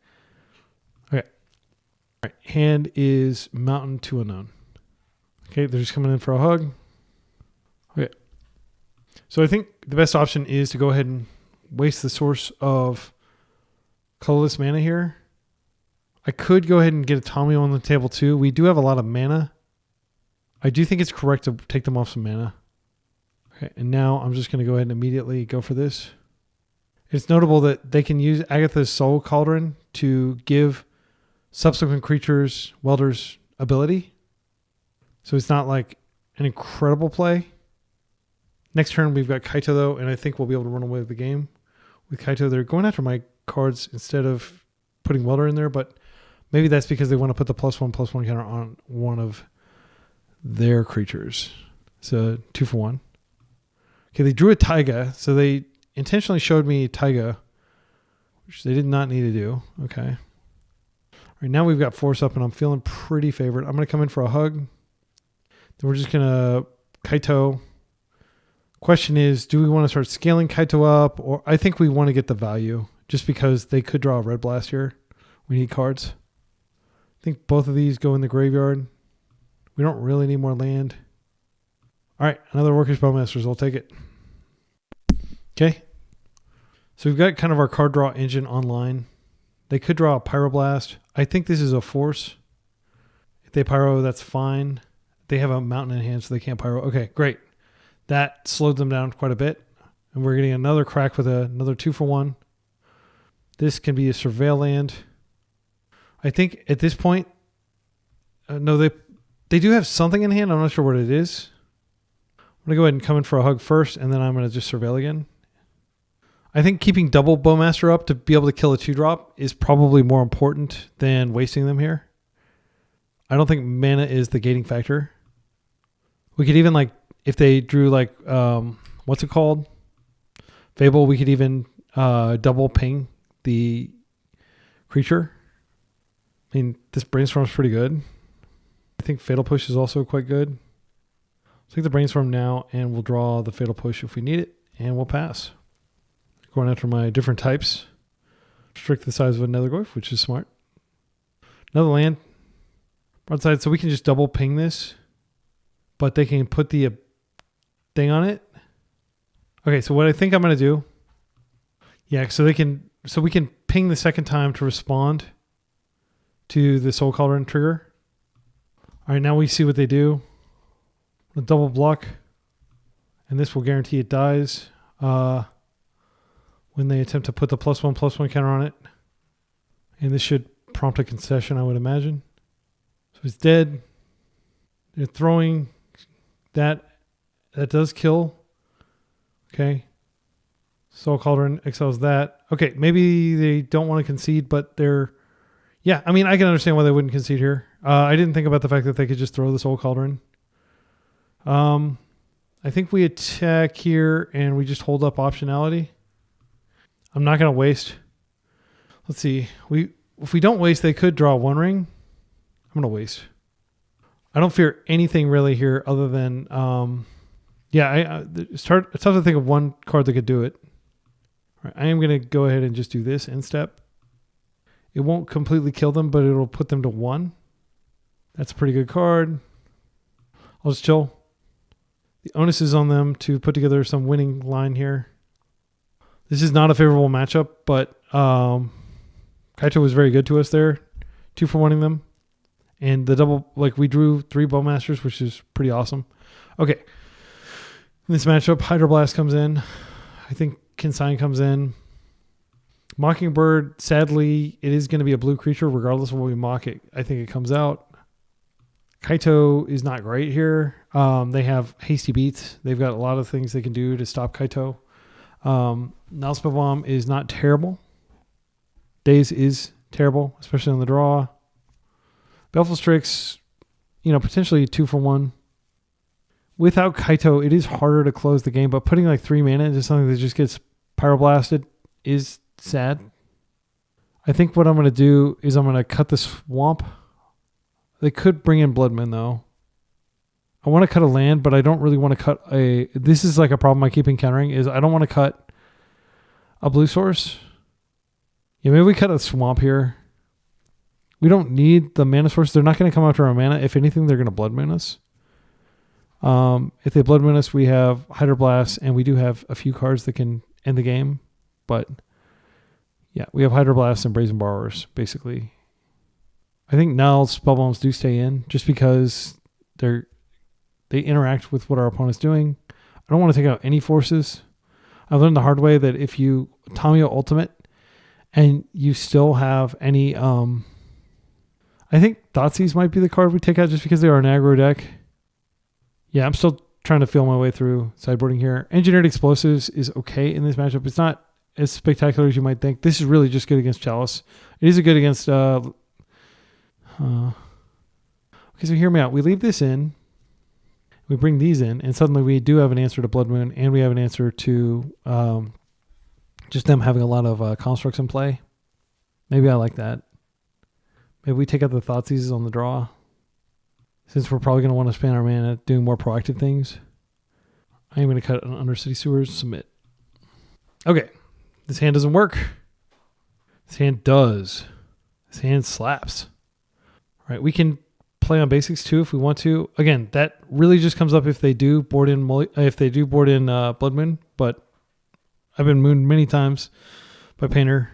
Okay. All right. Hand is Mountain to Unknown. Okay. They're just coming in for a hug. Okay. So I think the best option is to go ahead and waste the source of colorless mana here. I could go ahead and get a Tommy on the table too. We do have a lot of mana. I do think it's correct to take them off some mana. Okay, and now I'm just going to go ahead and immediately go for this. It's notable that they can use Agatha's Soul Cauldron to give subsequent creatures Welder's ability. So it's not like an incredible play. Next turn we've got Kaito though, and I think we'll be able to run away with the game. With Kaito, they're going after my cards instead of putting Welder in there, but maybe that's because they want to put the +1/+1 counter on one of their creatures. So 2 for 1. Okay, they drew a Taiga, so they intentionally showed me Taiga, which they did not need to do. Okay. All right, now we've got Force up, and I'm feeling pretty favored. I'm going to come in for a hug. Then we're just going to Kaito. Question is, do we want to start scaling Kaito up? Or I think we want to get the value just because they could draw a Red Blast here. We need cards. I think both of these go in the graveyard. We don't really need more land. All right, another Workers Bowmasters. I'll take it. Okay. So we've got kind of our card draw engine online. They could draw a Pyroblast. I think this is a Force. If they Pyro, that's fine. They have a Mountain in hand, so they can't Pyro. Okay, great. That slowed them down quite a bit. And we're getting another crack with another 2 for 1. This can be a Surveil land. I think at this point, no, they do have something in hand. I'm not sure what it is. I'm going to go ahead and come in for a hug first, and then I'm going to just surveil again. I think keeping double Bowmaster up to be able to kill a 2-drop is probably more important than wasting them here. I don't think mana is the gating factor. We could even, like, if they drew, like, what's it called? Fable, we could even double ping the creature. I mean, this Brainstorm's pretty good. I think Fatal Push is also quite good. Let's take the Brainstorm now, and we'll draw the Fatal Push if we need it, and we'll pass. Going after my different types. Restrict the size of a Nethergoyf, which is smart. Another land. Broadside, so we can just double ping this, but they can put the thing on it. Okay, so what I think I'm going to do, so we can ping the second time to respond to the Soul Cauldron trigger. All right, now we see what they do. A double block, and this will guarantee it dies when they attempt to put the +1/+1 counter on it. And this should prompt a concession, I would imagine. So it's dead. They're throwing that. That does kill. Okay. Soul Cauldron exiles that. Okay, maybe they don't want to concede, but they're... Yeah, I mean, I can understand why they wouldn't concede here. I didn't think about the fact that they could just throw the Soul Cauldron. I think we attack here and we just hold up optionality. I'm not going to waste. Let's see. If we don't waste, they could draw 1 ring. I'm going to waste. I don't fear anything really here other than... it's tough to think of one card that could do it. All right, I am going to go ahead and just do this in step. It won't completely kill them, but it'll put them to 1. That's a pretty good card. I'll just chill. The onus is on them to put together some winning line here. This is not a favorable matchup, but Kaito was very good to us there. 2 for 1ing them. And the double, like we drew 3 Bowmasters, which is pretty awesome. Okay. In this matchup, Hydroblast comes in. I think Consign comes in. Mockingbird, sadly, it is going to be a blue creature regardless of what we mock it. I think it comes out. Kaito is not great here. They have hasty beats. They've got a lot of things they can do to stop Kaito. Nullspell Bomb is not terrible. Daze is terrible, especially on the draw. Baleful Strix, potentially 2 for 1. Without Kaito, it is harder to close the game, but putting like 3 mana into something that just gets pyroblasted is sad. I think what I'm going to do is I'm going to cut the swamp. They could bring in Bloodman, though. I want to cut a land, but I don't really want to cut a... This is like a problem I keep encountering, is I don't want to cut a blue source. Yeah, maybe we cut a swamp here. We don't need the mana source. They're not going to come after our mana. If anything, they're going to Blood Moon us. If they Blood Moon us, we have Hydroblast, and we do have a few cards that can end the game. But, yeah, we have Hydroblast and Brazen Borrowers, basically. I think Null's Spellbombs do stay in, just because they interact with what our opponent's doing. I don't want to take out any forces. I've learned the hard way that if you Tamiyo Ultimate and you still have any... I think Thoughtseize might be the card we take out just because they are an aggro deck. Yeah, I'm still trying to feel my way through sideboarding here. Engineered Explosives is okay in this matchup. It's not as spectacular as you might think. This is really just good against Chalice. It is good against... Okay, so hear me out. We leave this in. We bring these in, and suddenly we do have an answer to Blood Moon, and we have an answer to just them having a lot of constructs in play. Maybe I like that. Maybe we take out the Thoughtseizes on the draw. Since we're probably going to want to spend our mana doing more proactive things. I am going to cut an Undercity Sewers, submit. Okay. This hand doesn't work. This hand does. This hand slaps. All right, we can play on basics too if we want to. Again, that really just comes up if they do board in Blood Moon, but I've been mooned many times by Painter.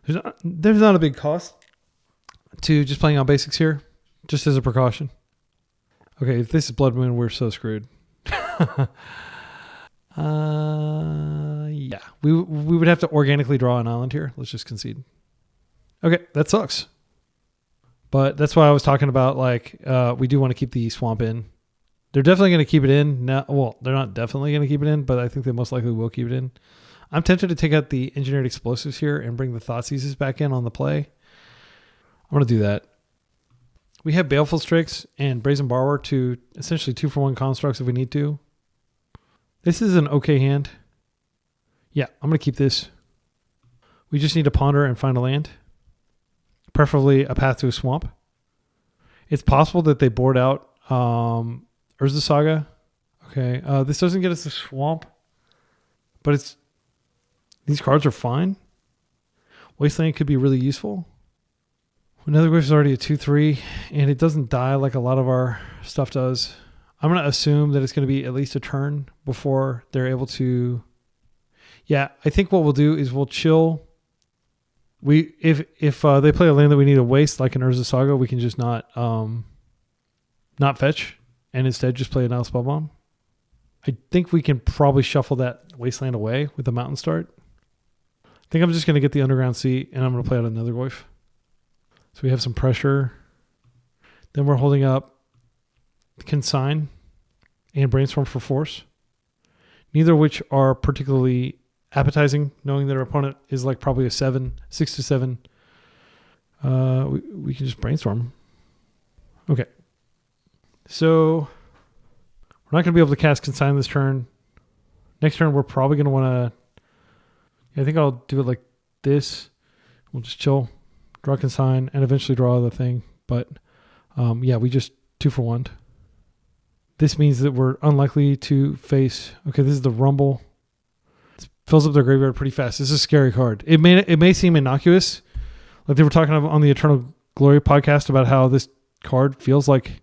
There's not a big cost to just playing on basics here, just as a precaution. Okay, if this is Blood Moon, we're so screwed. We would have to organically draw an island here. Let's just concede. Okay, that sucks. But that's why I was talking about, like, we do want to keep the swamp in. They're definitely going to keep it in. Now, well, they're not definitely going to keep it in, but I think they most likely will keep it in. I'm tempted to take out the engineered explosives here and bring the Thoughtseizes back in on the play. I'm going to do that. We have Baleful Strix and Brazen Borrower to essentially 2-for-1 constructs if we need to. This is an okay hand. Yeah, I'm going to keep this. We just need to ponder and find a land. Preferably a path to a swamp. It's possible that they board out Urza Saga. Okay, this doesn't get us a swamp, but these cards are fine. Wasteland could be really useful. Nethergoyf is already a 2/3, and it doesn't die like a lot of our stuff does. I'm going to assume that it's going to be at least a turn before they're able to... Yeah, I think what we'll do is we'll chill. If they play a land that we need to waste, like an Urza Saga, we can just not fetch, and instead just play a Nile Spellbomb. I think we can probably shuffle that Wasteland away with the Mountain Start. I think I'm just going to get the Underground Sea, and I'm going to play out another Nethergoyf. So we have some pressure. Then we're holding up Consign and Brainstorm for Force. Neither of which are particularly appetizing, knowing that our opponent is like probably a 6 to 7. We can just Brainstorm. Okay. So we're not going to be able to cast Consign this turn. Next turn, we're probably going to want to... I think I'll do it like this. We'll just chill, draw Consign, and eventually draw the thing. But yeah, we just 2-for-1. This means that we're unlikely to face... Okay, this is the Rumble. It fills up their graveyard pretty fast. This is a scary card. It may seem innocuous. Like they were talking on the Eternal Glory podcast about how this card feels like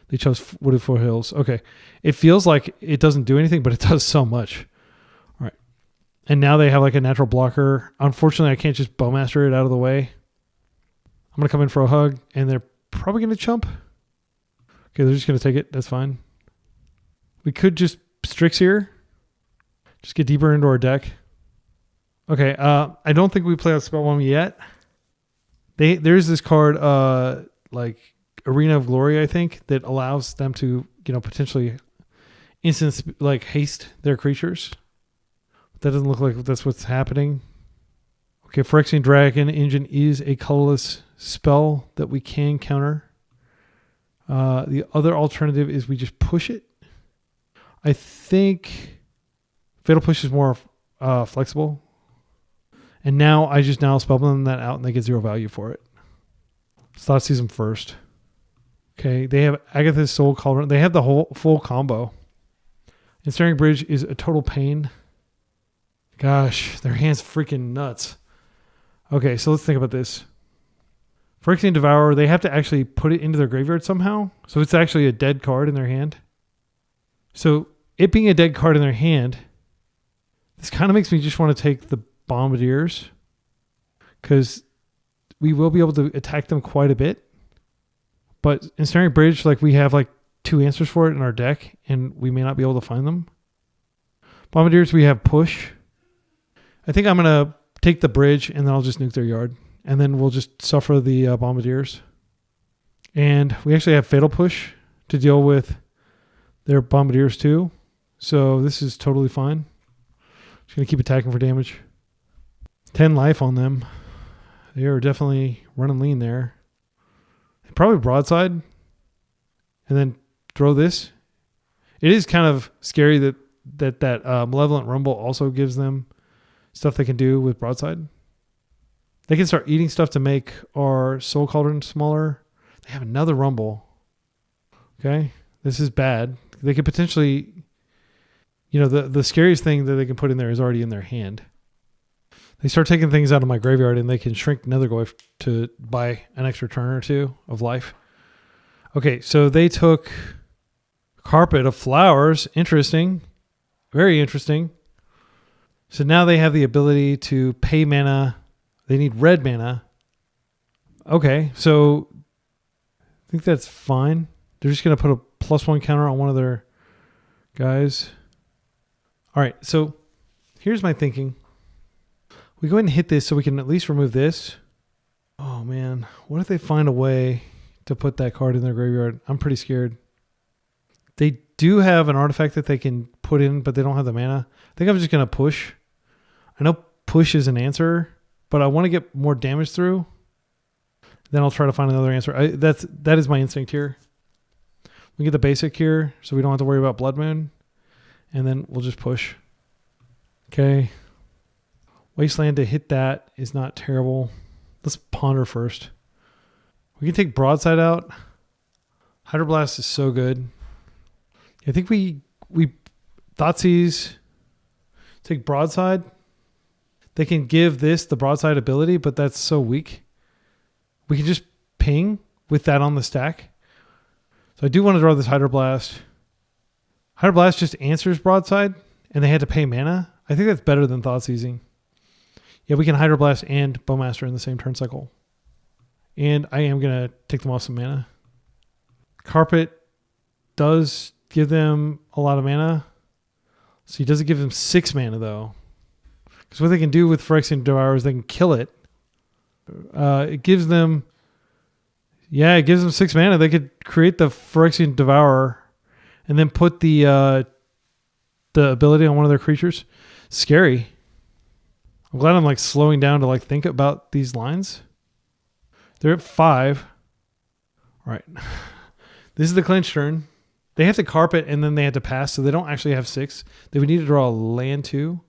they chose Wooded Foothills. Okay. It feels like it doesn't do anything, but it does so much. All right. And now they have like a natural blocker. Unfortunately, I can't just Bowmaster it out of the way. I'm going to come in for a hug, and they're probably going to chump. Okay, they're just going to take it. That's fine. We could just Strix here. Just get deeper into our deck. Okay, I don't think we play out Spellbomb yet. There's this card, like Arena of Glory, I think, that allows them to, potentially instant like haste their creatures. But that doesn't look like that's what's happening. Okay, Phyrexian Dragon Engine is a colorless spell that we can counter. The other alternative is we just push it. I think Fatal Push is more flexible. And now I just Spellbomb that out and they get 0 value for it. Thoughtseize them first. Okay, they have Agatha's Soul Cauldron. They have the whole full combo. Ensnaring Bridge is a total pain. Gosh, their hand's freaking nuts. Okay, so let's think about this. Phyrexian Devourer, they have to actually put it into their graveyard somehow. So it's actually a dead card in their hand. So it being a dead card in their hand, this kind of makes me just want to take the Bombardiers, because we will be able to attack them quite a bit. But Ensnaring Bridge, like we have like 2 answers for it in our deck, and we may not be able to find them. Bombardiers, we have Push. I think I'm going to take the bridge, and then I'll just nuke their yard. And then we'll just suffer the Bombardiers. And we actually have Fatal Push to deal with their Bombardiers too. So this is totally fine. Just going to keep attacking for damage. 10 life on them. They are definitely running lean there. Probably broadside. And then throw this. It is kind of scary that Malevolent Rumble also gives them stuff they can do with broadside. They can start eating stuff to make our Soul Cauldron smaller. They have another Rumble. Okay. This is bad. They could potentially... the scariest thing that they can put in there is already in their hand. They start taking things out of my graveyard, and they can shrink Nethergoyf to buy an extra turn or 2 of life. Okay, so they took Carpet of Flowers. Interesting. Very interesting. So now they have the ability to pay mana. They need red mana. Okay, so I think that's fine. They're just going to put a +1 counter on one of their guys. All right, so here's my thinking. We go ahead and hit this so we can at least remove this. Oh man, what if they find a way to put that card in their graveyard? I'm pretty scared. They do have an artifact that they can put in, but they don't have the mana. I think I'm just going to push. I know push is an answer, but I want to get more damage through. Then I'll try to find another answer. That is my instinct here. We get the basic here, so we don't have to worry about Blood Moon. And then we'll just push. Okay. Wasteland to hit that is not terrible. Let's ponder first. We can take Broadside out. Hydroblast is so good. I think we Thoughtseize, take Broadside. They can give this the Broadside ability, but that's so weak. We can just ping with that on the stack. So I do want to draw this Hydroblast. Hydroblast just answers Broadside, and they had to pay mana. I think that's better than Thoughtseizing. Yeah, we can Hydroblast and Bowmaster in the same turn cycle. And I am going to take them off some mana. Carpet does give them a lot of mana. So he doesn't give them 6 mana, though. Because what they can do with Phyrexian Devour is they can kill it. It gives them... Yeah, it gives them 6 mana. They could create the Phyrexian Devourer and then put the ability on one of their creatures. Scary. I'm glad I'm like slowing down to like think about these lines. They're at 5. All right. This is the clinch turn. They have to carpet and then they have to pass, so they don't actually have 6. They would need to draw a land too.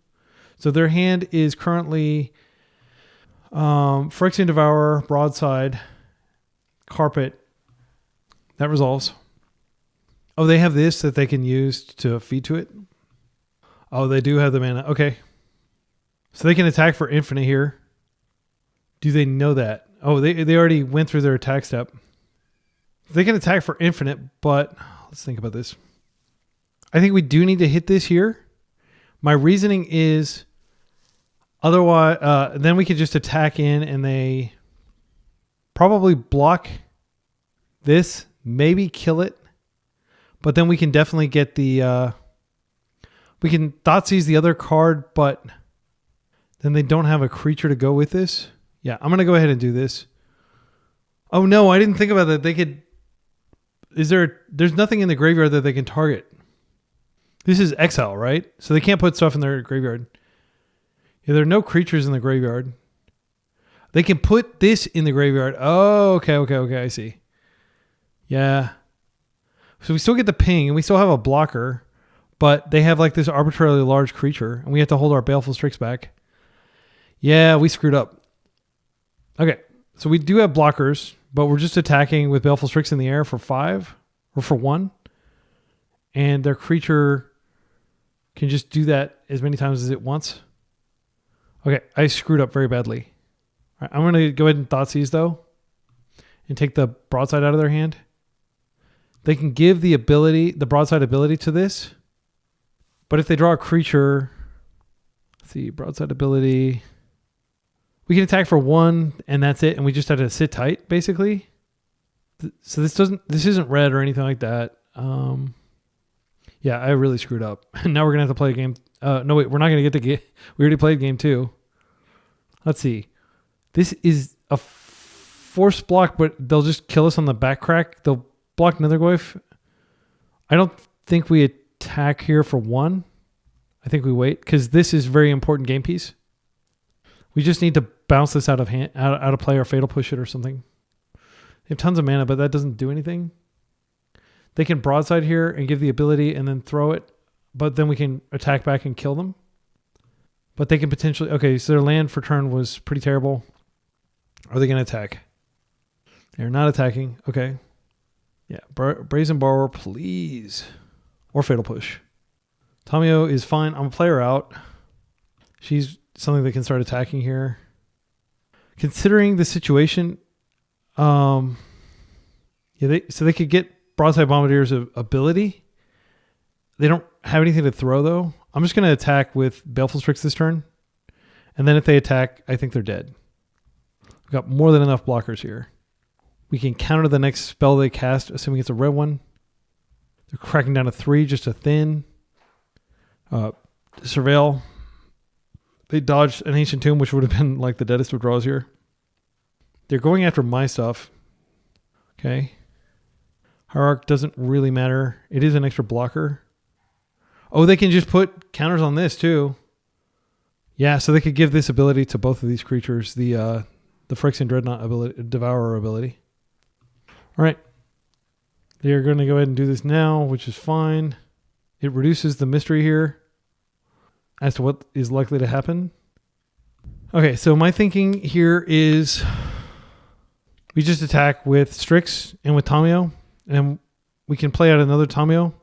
So their hand is currently Phyrexian Devourer, Broadside, Carpet. That resolves. Oh, they have this that they can use to feed to it. Oh, they do have the mana. Okay. So they can attack for infinite here. Do they know that? Oh, they already went through their attack step. They can attack for infinite, but let's think about this. I think we do need to hit this here. My reasoning is otherwise, then we could just attack in and they probably block this, maybe kill it. But then we can definitely get the... we can Thoughtseize the other card, but then they don't have a creature to go with this. Yeah, I'm going to go ahead and do this. Oh no, I didn't think about that. They could... There's nothing in the graveyard that they can target. This is exile, right? So they can't put stuff in their graveyard. Yeah, there are no creatures in the graveyard. They can put this in the graveyard. Oh, okay, I see. Yeah. So we still get the ping, and we still have a blocker, but they have like this arbitrarily large creature, and we have to hold our Baleful Strix back. Yeah, we screwed up. Okay, so we do have blockers, but we're just attacking with Baleful Strix in the air for 5 or for 1. And their creature can just do that as many times as it wants. Okay, I screwed up very badly. All right, I'm going to go ahead and Thoughtseize, though, and take the Broadside out of their hand. They can give the Broadside ability to this. But if they draw a creature, let's see, Broadside ability... We can attack for 1 and that's it. And we just have to sit tight basically. So this isn't red or anything like that. Yeah, I really screwed up. Now we're going to have to play a game. No, wait, we're not going to get the game. We already played game 2. Let's see. This is a force block, but they'll just kill us on the back crack. They'll block Nethergoyf. I don't think we attack here for 1. I think we wait because this is very important game piece. We just need to bounce this out of play or fatal push it or something. They have tons of mana, but that doesn't do anything. They can Broadside here and give the ability and then throw it, but then we can attack back and kill them. But they can potentially... Okay, so their land for turn was pretty terrible. Are they going to attack? They're not attacking. Okay. Yeah, Brazen Borrower, please. Or fatal push. Tamio is fine. I'm a player out. She's something that can start attacking here. Considering the situation, so they could get Broadside Bombardier's ability. They don't have anything to throw though. I'm just going to attack with Baleful Strix this turn, and then if they attack, I think they're dead. We've got more than enough blockers here. We can counter the next spell they cast, assuming it's a red one. They're cracking down to 3, just a thin. Surveil. They dodged an Ancient Tomb, which would have been like the deadest of draws here. They're going after my stuff. Okay. Hierarch doesn't really matter. It is an extra blocker. Oh, they can just put counters on this too. Yeah, so they could give this ability to both of these creatures. The Phyrexian Dreadnought ability, Devourer ability. All right. They're going to go ahead and do this now, which is fine. It reduces the mystery here as to what is likely to happen. Okay, so my thinking here is we just attack with Strix and with Tamiyo, and we can play out another Tamiyo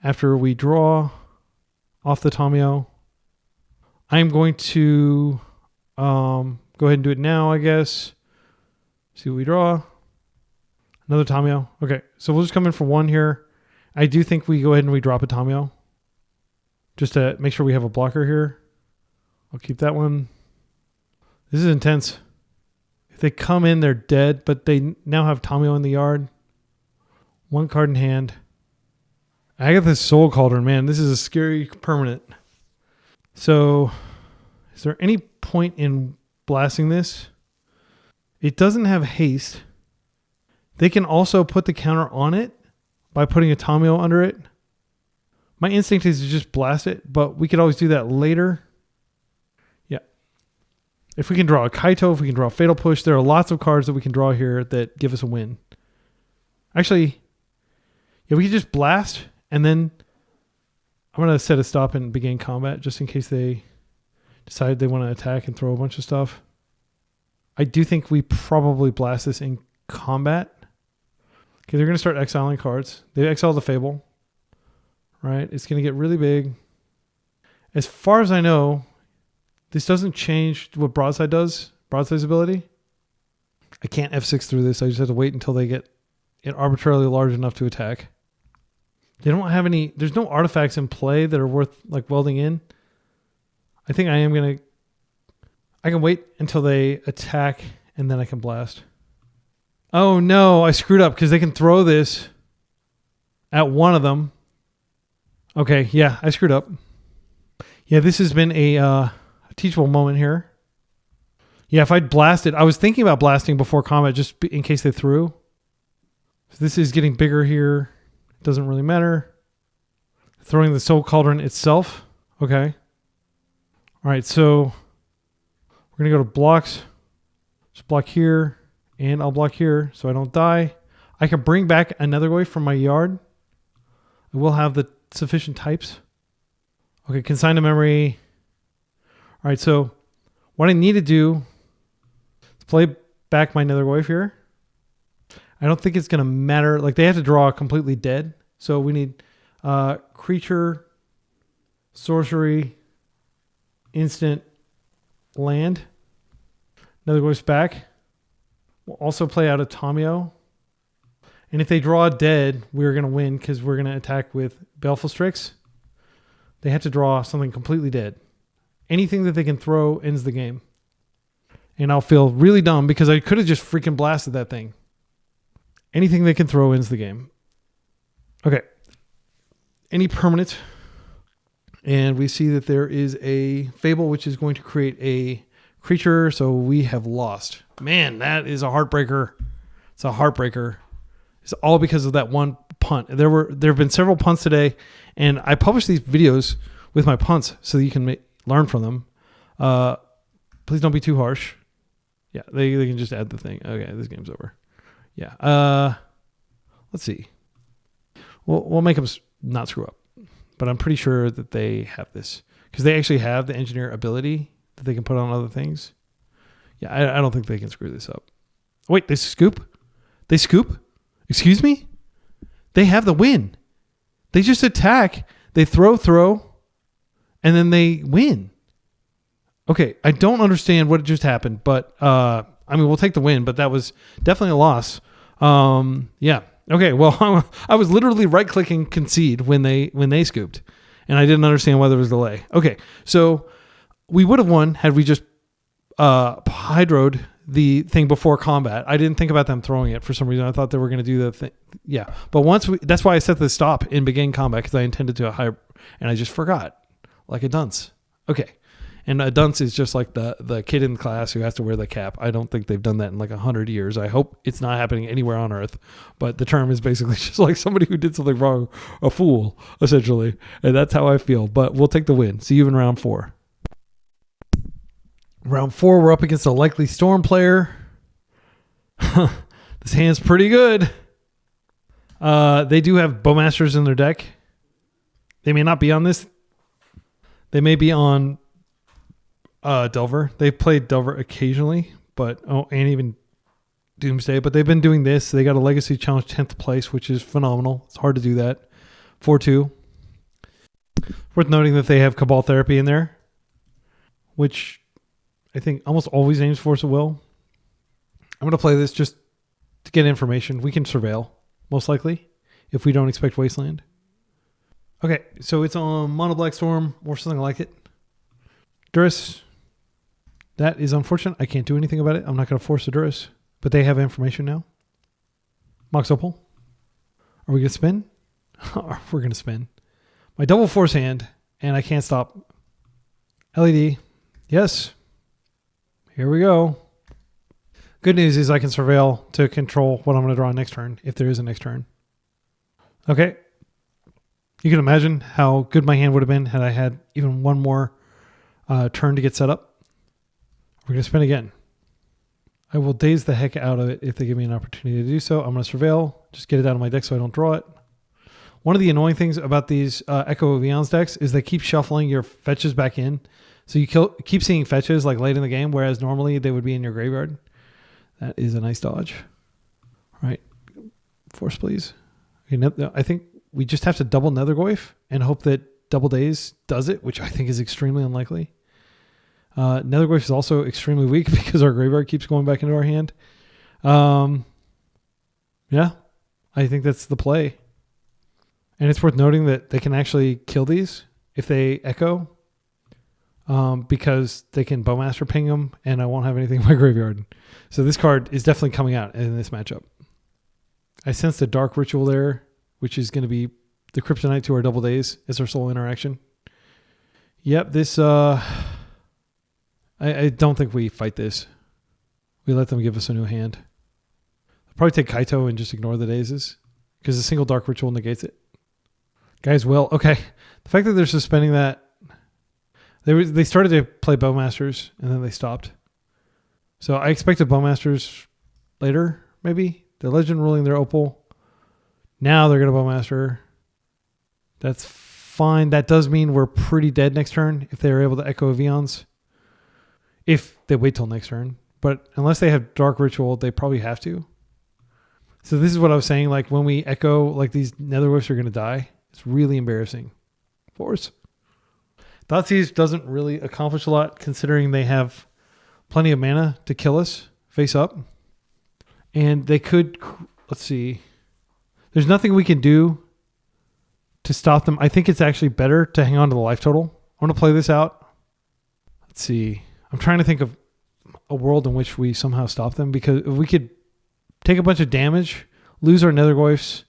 after we draw off the Tamiyo. I'm going to go ahead and do it now, I guess. See what we draw. Another Tamiyo. Okay, so we'll just come in for one here. I do think we go ahead and we drop a Tamiyo just to make sure we have a blocker here. I'll keep that one. This is intense. If they come in, they're dead, but they now have Tamiyo in the yard. One card in hand. Agatha's Soul Cauldron, man, this is a scary permanent. So, is there any point in blasting this? It doesn't have haste. They can also put the counter on it by putting a Tamiyo under it. My instinct is to just blast it, but we could always do that later. Yeah. If we can draw a Kaito, if we can draw a Fatal Push, there are lots of cards that we can draw here that give us a win. Actually, yeah, we can just blast, and then I'm going to set a stop and begin combat just in case they decide they want to attack and throw a bunch of stuff. I do think we probably blast this in combat. Okay, they're going to start exiling cards. They exiled the Fable. Right? It's going to get really big. As far as I know, this doesn't change what Broadside does. Broadside's ability. I can't F6 through this. I just have to wait until they get it arbitrarily large enough to attack. They don't have any... There's no artifacts in play that are worth like welding in. I think I am going to... I can wait until they attack and then I can blast. Oh no, I screwed up because they can throw this at one of them. Okay, yeah, I screwed up. Yeah, this has been a teachable moment here. Yeah, if I'd blasted, I was thinking about blasting before combat just in case they threw. So this is getting bigger here. Doesn't really matter. Throwing the Soul Cauldron itself. Okay. All right, so we're going to go to blocks. Just block here, and I'll block here so I don't die. I can bring back Nethergoyf from my yard. I will have the sufficient types. Okay, consign to memory. All right, so what I need to do is play back my Nethergoyf here. I don't think it's going to matter. Like, they have to draw completely dead. So we need creature, sorcery, instant, land. Nethergoyf's back. We'll also play out a Tamiyo. And if they draw dead, we're going to win because we're going to attack with Baleful Strix. They have to draw something completely dead. Anything that they can throw ends the game. And I'll feel really dumb because I could have just freaking blasted that thing. Anything they can throw ends the game. Okay. Any permanent. And we see that there is a Fable which is going to create a creature. So we have lost. Man, that is a heartbreaker. It's a heartbreaker. It's all because of that one punt. There have been several punts today, and I publish these videos with my punts so that you can learn from them. Please don't be too harsh. Yeah, they can just add the thing. Okay, this game's over. Yeah. Let's see. We'll make them not screw up, but I'm pretty sure that they have this because they actually have the engineer ability that they can put on other things. Yeah, I don't think they can screw this up. Wait, they scoop? They scoop? Excuse me? They have the win. They just attack. They throw, and then they win. Okay, I don't understand what just happened, but I mean, we'll take the win, but that was definitely a loss. Yeah. Okay, well, I was literally right-clicking concede when they scooped, and I didn't understand why there was a delay. Okay, so we would have won had we just hydroed the thing before combat. I didn't think about them throwing it for some reason. I thought they were going to do the thing. Yeah. But that's why I set the stop in begin combat because I intended to hide and I just forgot like a dunce. Okay. And a dunce is just like the kid in class who has to wear the cap. I don't think they've done that in like 100 years. I hope it's not happening anywhere on Earth. But the term is basically just like somebody who did something wrong, a fool, essentially. And that's how I feel. But we'll take the win. See you in round 4. Round 4, we're up against a likely Storm player. This hand's pretty good. They do have Bowmasters in their deck. They may not be on this. They may be on Delver. They've played Delver occasionally, but and even Doomsday. But they've been doing this. They got a Legacy Challenge 10th place, which is phenomenal. It's hard to do that. 4-2. Worth noting that they have Cabal Therapy in there, which I think almost always aims Force of Will. I'm going to play this just to get information. We can surveil, most likely, if we don't expect Wasteland. Okay, so it's on Mono Black Storm or something like it. Durus. That is unfortunate. I can't do anything about it. I'm not going to force a Durus, but they have information now. Mox Opal. Are we going to spin? We're going to spin. My double force hand, and I can't stop. LED. Yes. Here we go. Good news is I can surveil to control what I'm going to draw next turn, if there is a next turn. Okay. You can imagine how good my hand would have been had I had even one more turn to get set up. We're going to spin again. I will daze the heck out of it if they give me an opportunity to do so. I'm going to surveil, just get it out of my deck so I don't draw it. One of the annoying things about these Echo of Eons decks is they keep shuffling your fetches back in. So you keep seeing fetches like late in the game, whereas normally they would be in your graveyard. That is a nice dodge. All right. Force, please. Okay, I think we just have to double Nethergoyf and hope that Double Daze does it, which I think is extremely unlikely. Nethergoyf is also extremely weak because our graveyard keeps going back into our hand. Yeah, I think that's the play. And it's worth noting that they can actually kill these if they echo, because they can Bowmaster ping them and I won't have anything in my graveyard. So this card is definitely coming out in this matchup. I sensed a Dark Ritual there, which is going to be the kryptonite to our Double Daze as our sole interaction. Yep, this... I don't think we fight this. We let them give us a new hand. I'll probably take Kaito and just ignore the dazes because a single Dark Ritual negates it. Guys, well, okay. The fact that they're suspending that... They started to play Bowmasters and then they stopped. So I expected Bowmasters later, maybe. The Legend ruling their Opal. Now they're going to Bowmaster. That's fine. That does mean we're pretty dead next turn if they're able to Echo of Eons. If they wait till next turn. But unless they have Dark Ritual, they probably have to. So this is what I was saying. Like when we Echo, like these Nethergoyfs are going to die. It's really embarrassing. Force. Thoughtseize doesn't really accomplish a lot considering they have plenty of mana to kill us face up. And they could, let's see. There's nothing we can do to stop them. I think it's actually better to hang on to the life total. I want to play this out. Let's see. I'm trying to think of a world in which we somehow stop them, because if we could take a bunch of damage, lose our Nethergoyfs,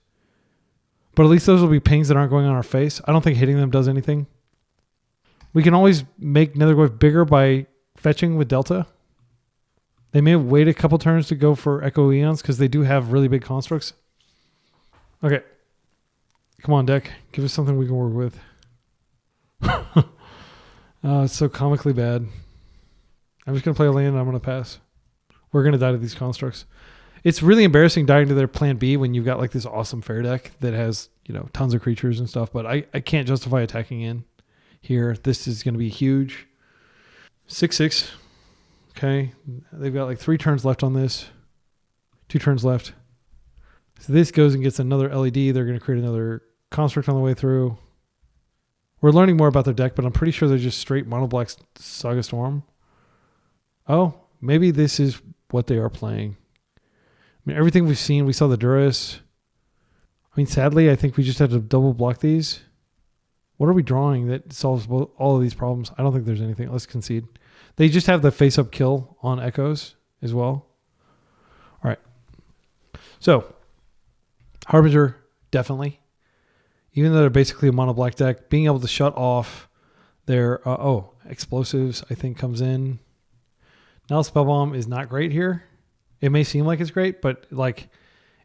but at least those will be pings that aren't going on our face. I don't think hitting them does anything. We can always make Nethergoyf bigger by fetching with Delta. They may wait a couple turns to go for Echo Eons because they do have really big constructs. Okay. Come on, deck. Give us something we can work with. It's so comically bad. I'm just going to play a land and I'm going to pass. We're going to die to these constructs. It's really embarrassing dying to their plan B when you've got like this awesome fair deck that has, you know, tons of creatures and stuff, but I can't justify attacking in here. This is going to be huge. 6/6. Okay. They've got like 3 turns left on this. 2 turns left. So this goes and gets another LED. They're going to create another construct on the way through. We're learning more about their deck, but I'm pretty sure they're just straight mono black Saga Storm. Oh, maybe this is what they are playing. I mean, everything we've seen, we saw the Durus. I mean, sadly, I think we just had to double block these. What are we drawing that solves all of these problems? I don't think there's anything. Let's concede. They just have the face-up kill on Echoes as well. All right. So, Harbinger, definitely. Even though they're basically a mono black deck, being able to shut off Their explosives I think comes in. Now Spellbomb is not great here. It may seem like it's great, but like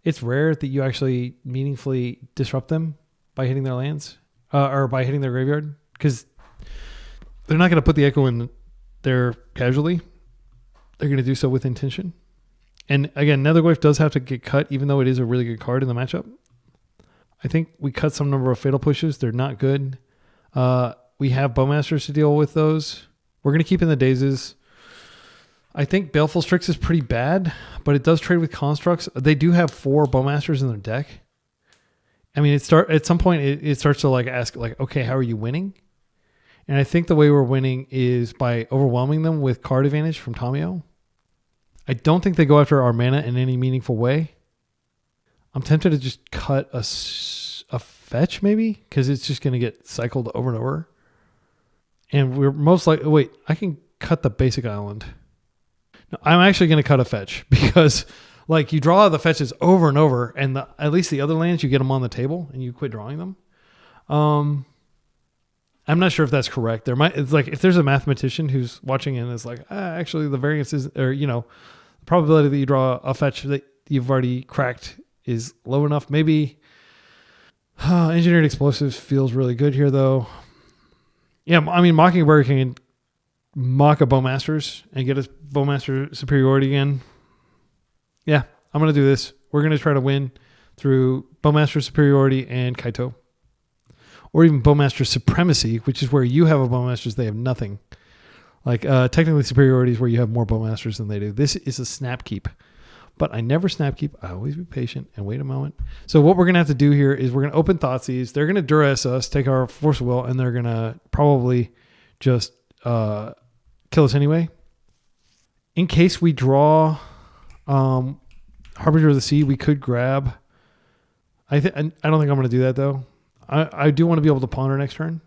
it's rare that you actually meaningfully disrupt them by hitting their lands or by hitting their graveyard, because they're not going to put the Echo in there casually. They're going to do so with intention. And again, Nethergoyf does have to get cut, even though it is a really good card in the matchup. I think we cut some number of Fatal Pushes. They're not good. We have Bowmasters to deal with those. We're going to keep in the Dazes. I think Baleful Strix is pretty bad, but it does trade with Constructs. They do have 4 Bowmasters in their deck. I mean, at some point it starts to like ask like, okay, how are you winning? And I think the way we're winning is by overwhelming them with card advantage from Tamio. I don't think they go after our mana in any meaningful way. I'm tempted to just cut a fetch maybe, because it's just going to get cycled over and over. And we're most likely... Wait, I can cut the basic island. No, I'm actually going to cut a fetch because like you draw the fetches over and over, and at least the other lands, you get them on the table and you quit drawing them. I'm not sure if that's correct. It's like if there's a mathematician who's watching and is like, actually the variance is, or the probability that you draw a fetch that you've already cracked is low enough. Maybe Engineered Explosives feels really good here though. Yeah, I mean Mockingbird can mock a Bowmasters and get a Bowmaster superiority again. Yeah, I'm going to do this. We're going to try to win through Bowmaster superiority and Kaito. Or even Bowmaster Supremacy, which is where you have a Bowmasters, they have nothing. Like, technically Superiority is where you have more Bowmasters than they do. This is a snap keep. But I never snap keep. I always be patient and wait a moment. So what we're going to have to do here is we're going to open Thoughtseize. They're going to duress us, take our Force of Will, and they're going to probably just kill us anyway. In case we draw Harbinger of the Sea, we could grab... I don't think I'm going to do that, though. I do want to be able to ponder next turn.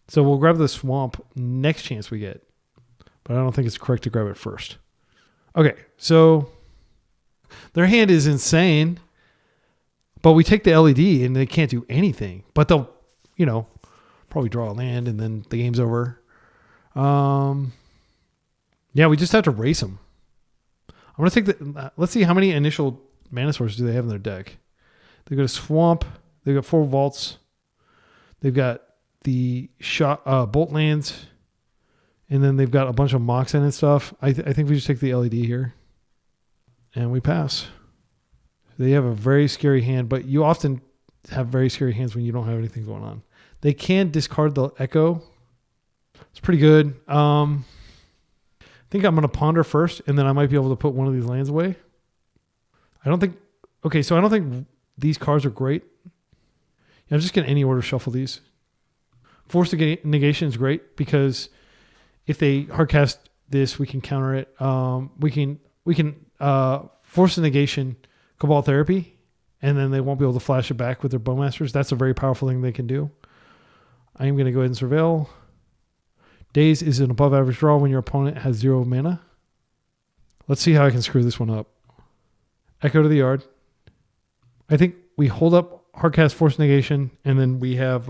So we'll grab the Swamp next chance we get. But I don't think it's correct to grab it first. Okay, so their hand is insane. But we take the LED and they can't do anything. But they'll, probably draw a land and then the game's over. Yeah, we just have to race them. I'm going to take let's see how many initial mana sources do they have in their deck. They've got a Swamp. They've got 4 Vaults. They've got the Bolt lands. And then they've got a bunch of Moxen and stuff. I think we just take the LED here. And we pass. They have a very scary hand, but you often have very scary hands when you don't have anything going on. They can discard the Echo. It's pretty good. I think I'm going to ponder first, and then I might be able to put one of these lands away. I don't think these cards are great. I'm just going to any order shuffle these. Force Negation is great because if they hardcast this, we can counter it. We can Force Negation Cabal Therapy, and then they won't be able to flash it back with their Bowmasters. That's a very powerful thing they can do. I am going to go ahead and Surveil. Daze is an above average draw when your opponent has 0 mana. Let's see how I can screw this one up. Echo to the Yard. I think we hold up hardcast Force Negation, and then we have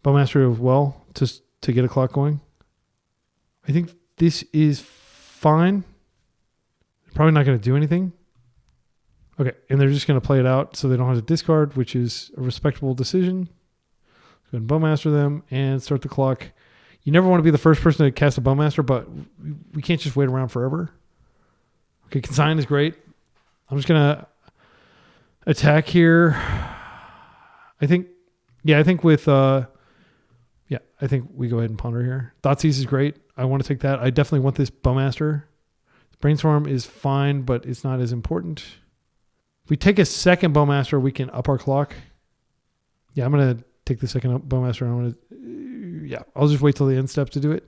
Bowmaster as well to get a clock going. I think this is fine. Probably not going to do anything. Okay, and they're just going to play it out so they don't have to discard, which is a respectable decision. Go ahead and Bowmaster them and start the clock. You never want to be the first person to cast a Bowmaster, but we can't just wait around forever. Okay, Consign is great. I'm just going to attack here. I think with I think we go ahead and ponder here. Thoughtseize is great. I want to take that. I definitely want this Bowmaster. Brainstorm is fine, but it's not as important. If we take a second Bowmaster, we can up our clock. Yeah, I'm going to take the second Bowmaster. I'll just wait till the end step to do it.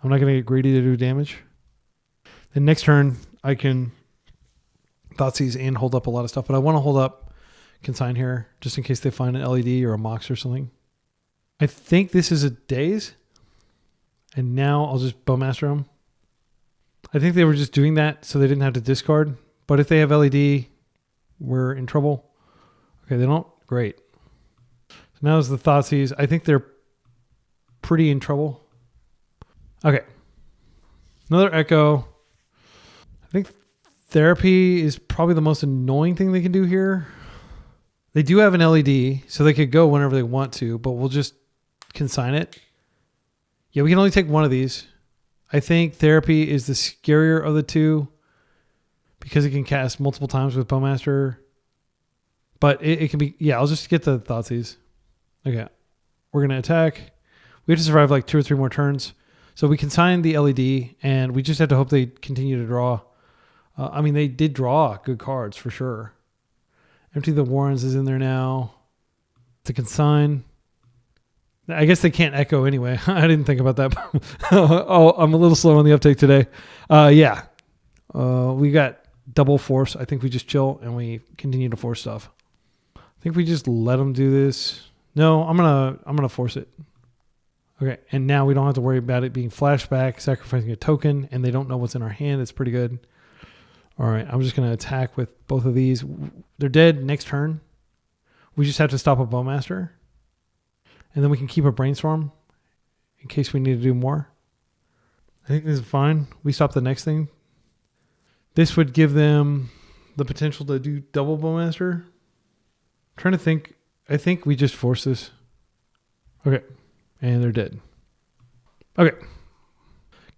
I'm not going to get greedy to do damage. Then next turn, I can Thoughtseize and hold up a lot of stuff, but I want to hold up Consign here just in case they find an LED or a Mox or something. I think this is a Daze, and now I'll just Bowmaster them. I think they were just doing that so they didn't have to discard, but if they have LED, we're in trouble. Okay, they don't. Great. So now is the Thoughtseize. I think they're pretty in trouble. Okay. Another Echo. I think Therapy is probably the most annoying thing they can do here. They do have an LED, so they could go whenever they want to, but we'll just consign it. Yeah, we can only take one of these. I think Therapy is the scarier of the two because it can cast multiple times with Bowmaster. But it can be... Yeah, I'll just get the Thoughtseize. Okay. We're going to attack. We have to survive like 2 or 3 more turns. So we consign the LED, and we just have to hope they continue to draw. I mean, they did draw good cards for sure. Empty the Warrens is in there now. To consign. I guess they can't echo anyway. I didn't think about that. Oh, I'm a little slow on the uptake today. Yeah. We got double force. I think we just chill and we continue to force stuff. I think we just let them do this. No, I'm gonna force it. Okay, and now we don't have to worry about it being flashback, sacrificing a token, and they don't know what's in our hand. It's pretty good. All right, I'm just gonna attack with both of these. They're dead next turn. We just have to stop a Bowmaster. And then we can keep a Brainstorm in case we need to do more. I think this is fine. We stop the next thing. This would give them the potential to do double Bowmaster. I'm trying to think. I think we just force this. Okay. And they're dead. Okay.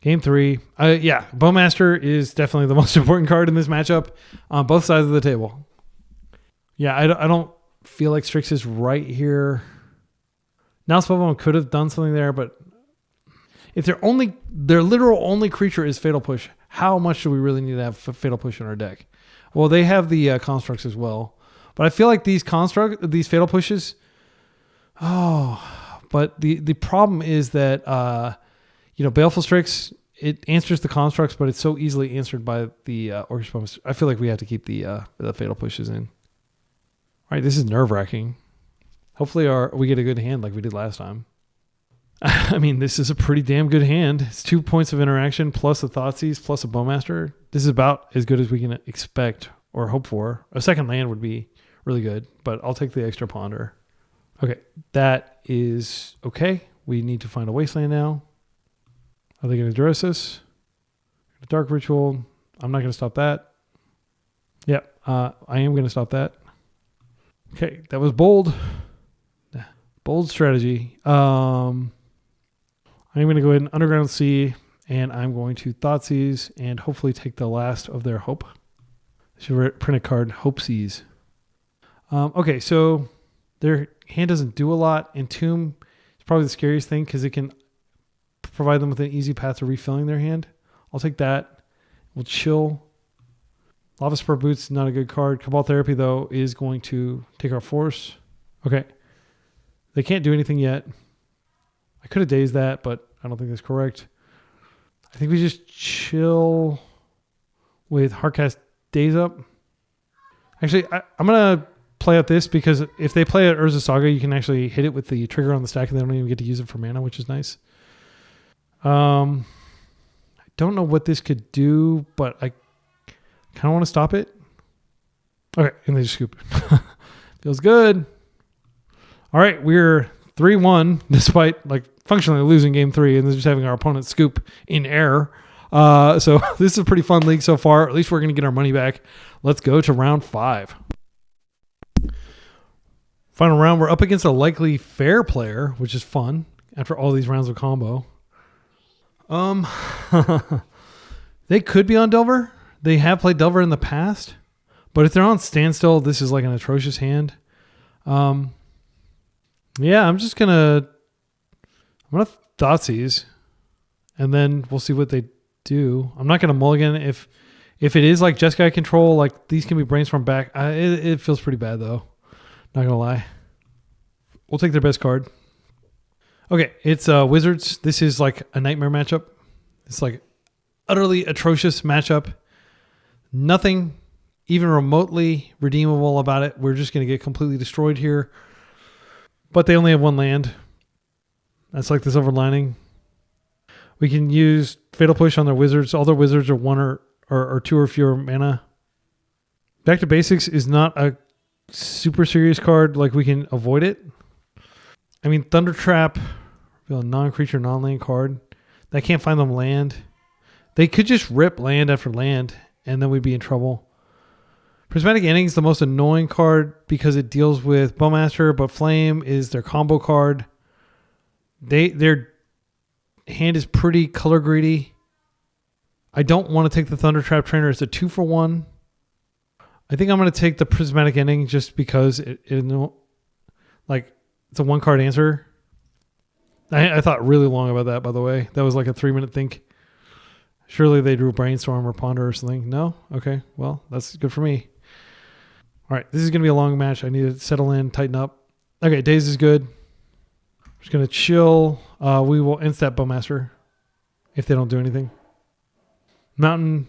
Game 3. Yeah, Bowmaster is definitely the most important card in this matchup on both sides of the table. Yeah, I don't feel like Strix is right here. Now Spellbound could have done something there, but if their literal only creature is Fatal Push, how much do we really need to have Fatal Push in our deck? Well, they have the constructs as well, but I feel like these Fatal Pushes. Oh, but the problem is that Baleful Strix, it answers the constructs, but it's so easily answered by the Orchestra. I feel like we have to keep the Fatal Pushes in. All right, this is nerve-wracking. Hopefully we get a good hand like we did last time. I mean, this is a pretty damn good hand. It's 2 points of interaction plus a Thoughtseize plus a Bowmaster. This is about as good as we can expect or hope for. A second land would be really good, but I'll take the extra Ponder. Okay, that is okay. We need to find a Wasteland now. Are they going to address us? Dark Ritual. I'm not going to stop that. Yep, I am going to stop that. Okay, that was bold. Bold strategy. I'm going to go ahead and Underground Sea, and I'm going to Thoughtseize and hopefully take the last of their hope. I should print a card, Hopeseas. Okay, so their hand doesn't do a lot. Entomb is probably the scariest thing because it can provide them with an easy path to refilling their hand. I'll take that. We'll chill. Lava Spur Boots, not a good card. Cabal Therapy, though, is going to take our force. Okay. They can't do anything yet. I could have dazed that, but I don't think that's correct. I think we just chill with Hardcast Daze Up. Actually, I'm going to play out this because if they play at Urza Saga, you can actually hit it with the trigger on the stack and they don't even get to use it for mana, which is nice. I don't know what this could do, but I kind of want to stop it. Okay, and they just scoop. Feels good. All right, we're 3-1 despite like functionally losing game 3 and just having our opponent scoop in air. So this is a pretty fun league so far. At least we're going to get our money back. Let's go to round 5. Final round, we're up against a likely fair player, which is fun after all these rounds of combo. They could be on Delver. They have played Delver in the past, but if they're on Standstill, this is like an atrocious hand. Yeah, I'm gonna Thoughtseize, and then we'll see what they do. I'm not gonna mulligan if it is like Jeskai control. Like these can be Brainstorm back. It feels pretty bad though. Not gonna lie. We'll take their best card. Okay, it's Wizards. This is like a nightmare matchup. It's like utterly atrocious matchup. Nothing even remotely redeemable about it. We're just gonna get completely destroyed here. But they only have 1 land. That's like the silver lining. We can use Fatal Push on their Wizards. All their Wizards are 1 or 2 or fewer mana. Back to Basics is not a super serious card. Like we can avoid it. I mean, Thunder Trap Feel a non-creature, non-land card. They can't find them land. They could just rip land after land, and then we'd be in trouble. Prismatic Ending is the most annoying card because it deals with Bowmaster, but Flame is their combo card. Their hand is pretty color greedy. I don't want to take the Thunder Trap Trainer. It's a 2-for-1. I think I'm going to take the Prismatic Ending just because it's a 1-card answer. I thought really long about that, by the way. That was like a 3-minute think. Surely they drew Brainstorm or Ponder or something. No? Okay. Well, that's good for me. All right. This is going to be a long match. I need to settle in, tighten up. Okay. Daze is good. I'm just going to chill. We will instep Bowmaster if they don't do anything. Mountain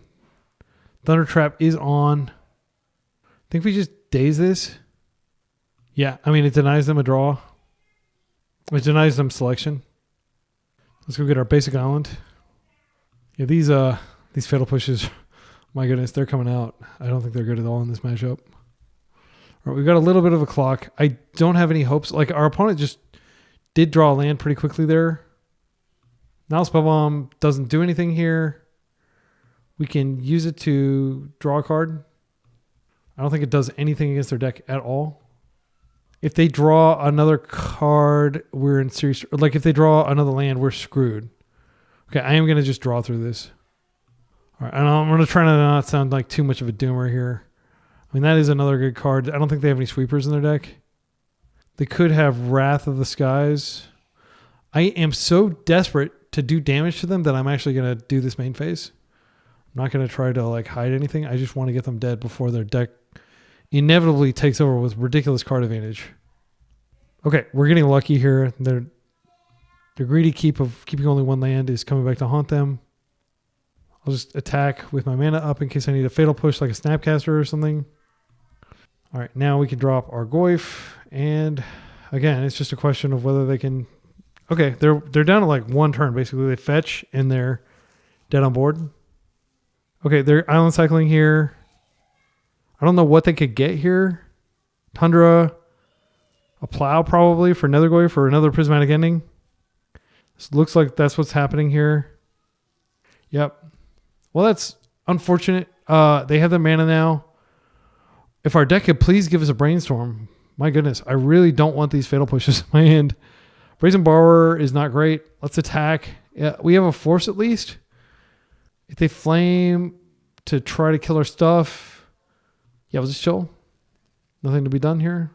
Thunder Trap is on. I think we just daze this. Yeah. I mean, it denies them a draw. It denies them selection. Let's go get our basic island. Yeah, these fatal pushes, my goodness, they're coming out. I don't think they're good at all in this matchup. All right, we've got a little bit of a clock. I don't have any hopes. Like, our opponent just did draw a land pretty quickly there. Now Spellbomb doesn't do anything here. We can use it to draw a card. I don't think it does anything against their deck at all. If they draw another card, we're in serious... Like, if they draw another land, we're screwed. Okay, I am going to just draw through this. All right, and I'm going to try to not sound like too much of a doomer here. I mean, that is another good card. I don't think they have any sweepers in their deck. They could have Wrath of the Skies. I am so desperate to do damage to them that I'm actually going to do this main phase. I'm not going to try to like hide anything. I just want to get them dead before their deck inevitably takes over with ridiculous card advantage. Okay, we're getting lucky here. Their greedy keep of keeping only one land is coming back to haunt them. I'll just attack with my mana up in case I need a fatal push like a Snapcaster or something. All right, now we can drop our Goyf. And again, it's just a question of whether they can... Okay, they're down to like one turn, basically. They fetch and they're dead on board. Okay, they're island cycling here. I don't know what they could get here. Tundra, a plow probably for Nethergoyf for another Prismatic Ending. This looks like that's what's happening here. Yep. Well, that's unfortunate. They have the mana now. If our deck could please give us a Brainstorm. My goodness, I really don't want these fatal pushes in my hand. Brazen Borrower is not great. Let's attack. Yeah, we have a force at least. If they flame to try to kill our stuff, yeah, we'll just chill. Nothing to be done here.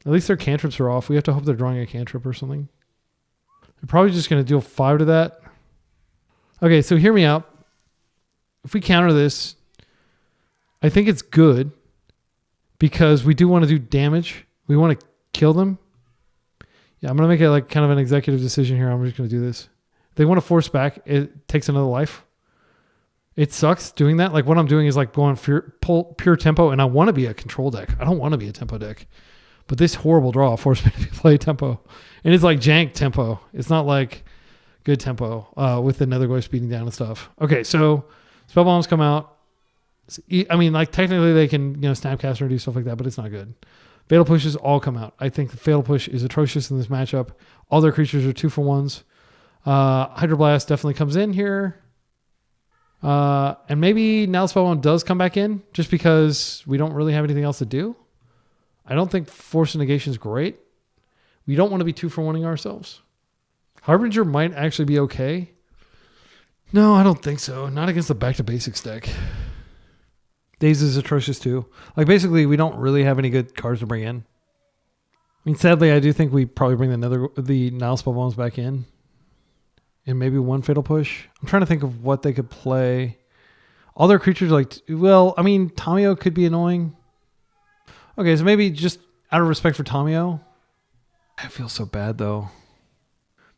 At least their cantrips are off. We have to hope they're drawing a cantrip or something. They're probably just going to deal 5 to that. Okay, so hear me out. If we counter this, I think it's good because we do want to do damage. We want to kill them. Yeah, I'm going to make it like kind of an executive decision here. I'm just going to do this. If they want to force back, it takes another life. It sucks doing that. Like what I'm doing is like going pure tempo, and I want to be a control deck. I don't want to be a tempo deck. But this horrible draw forced me to play tempo. And it's like jank tempo. It's not like good tempo with the Nethergoyf speeding down and stuff. Okay, so spell bombs come out. I mean, like technically they can, Snapcaster and do stuff like that, but it's not good. Fatal pushes all come out. I think the fatal push is atrocious in this matchup. All their creatures are 2-for-1s. Hydroblast definitely comes in here. And maybe now Spellbomb does come back in just because we don't really have anything else to do. I don't think Force of Negation is great. We don't want to be 2-for-1ing ourselves. Harbinger might actually be okay. No, I don't think so. Not against the Back to Basics deck. Daze is atrocious too. Like basically, we don't really have any good cards to bring in. I mean, sadly, I do think we probably bring the Nile Spellbombs back in. And maybe one Fatal Push. I'm trying to think of what they could play. All their creatures Tamio could be annoying. Okay, so maybe just out of respect for Tamio. I feel so bad though.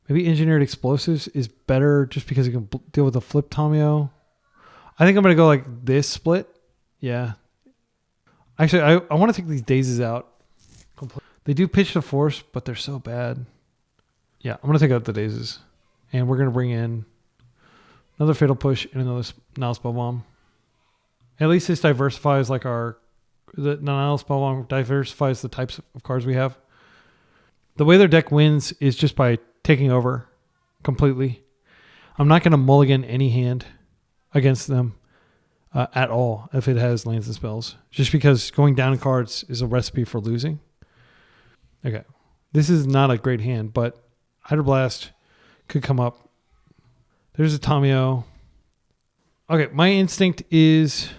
Maybe Engineered Explosives is better just because it can deal with a flip Tamio. I think I'm going to go like this split. Yeah. Actually, I want to take these Dazes out. They do pitch to force, but they're so bad. Yeah, I'm going to take out the Dazes. And we're going to bring in another Fatal Push and another Nile Spellbomb. At least this diversifies like the Nile Spellbomb diversifies the types of cards we have. The way their deck wins is just by taking over completely. I'm not going to mulligan any hand against them at all if it has lands and spells. Just because going down in cards is a recipe for losing. Okay. This is not a great hand, but Hydroblast could come up. There's a Tamio. Okay, my instinct is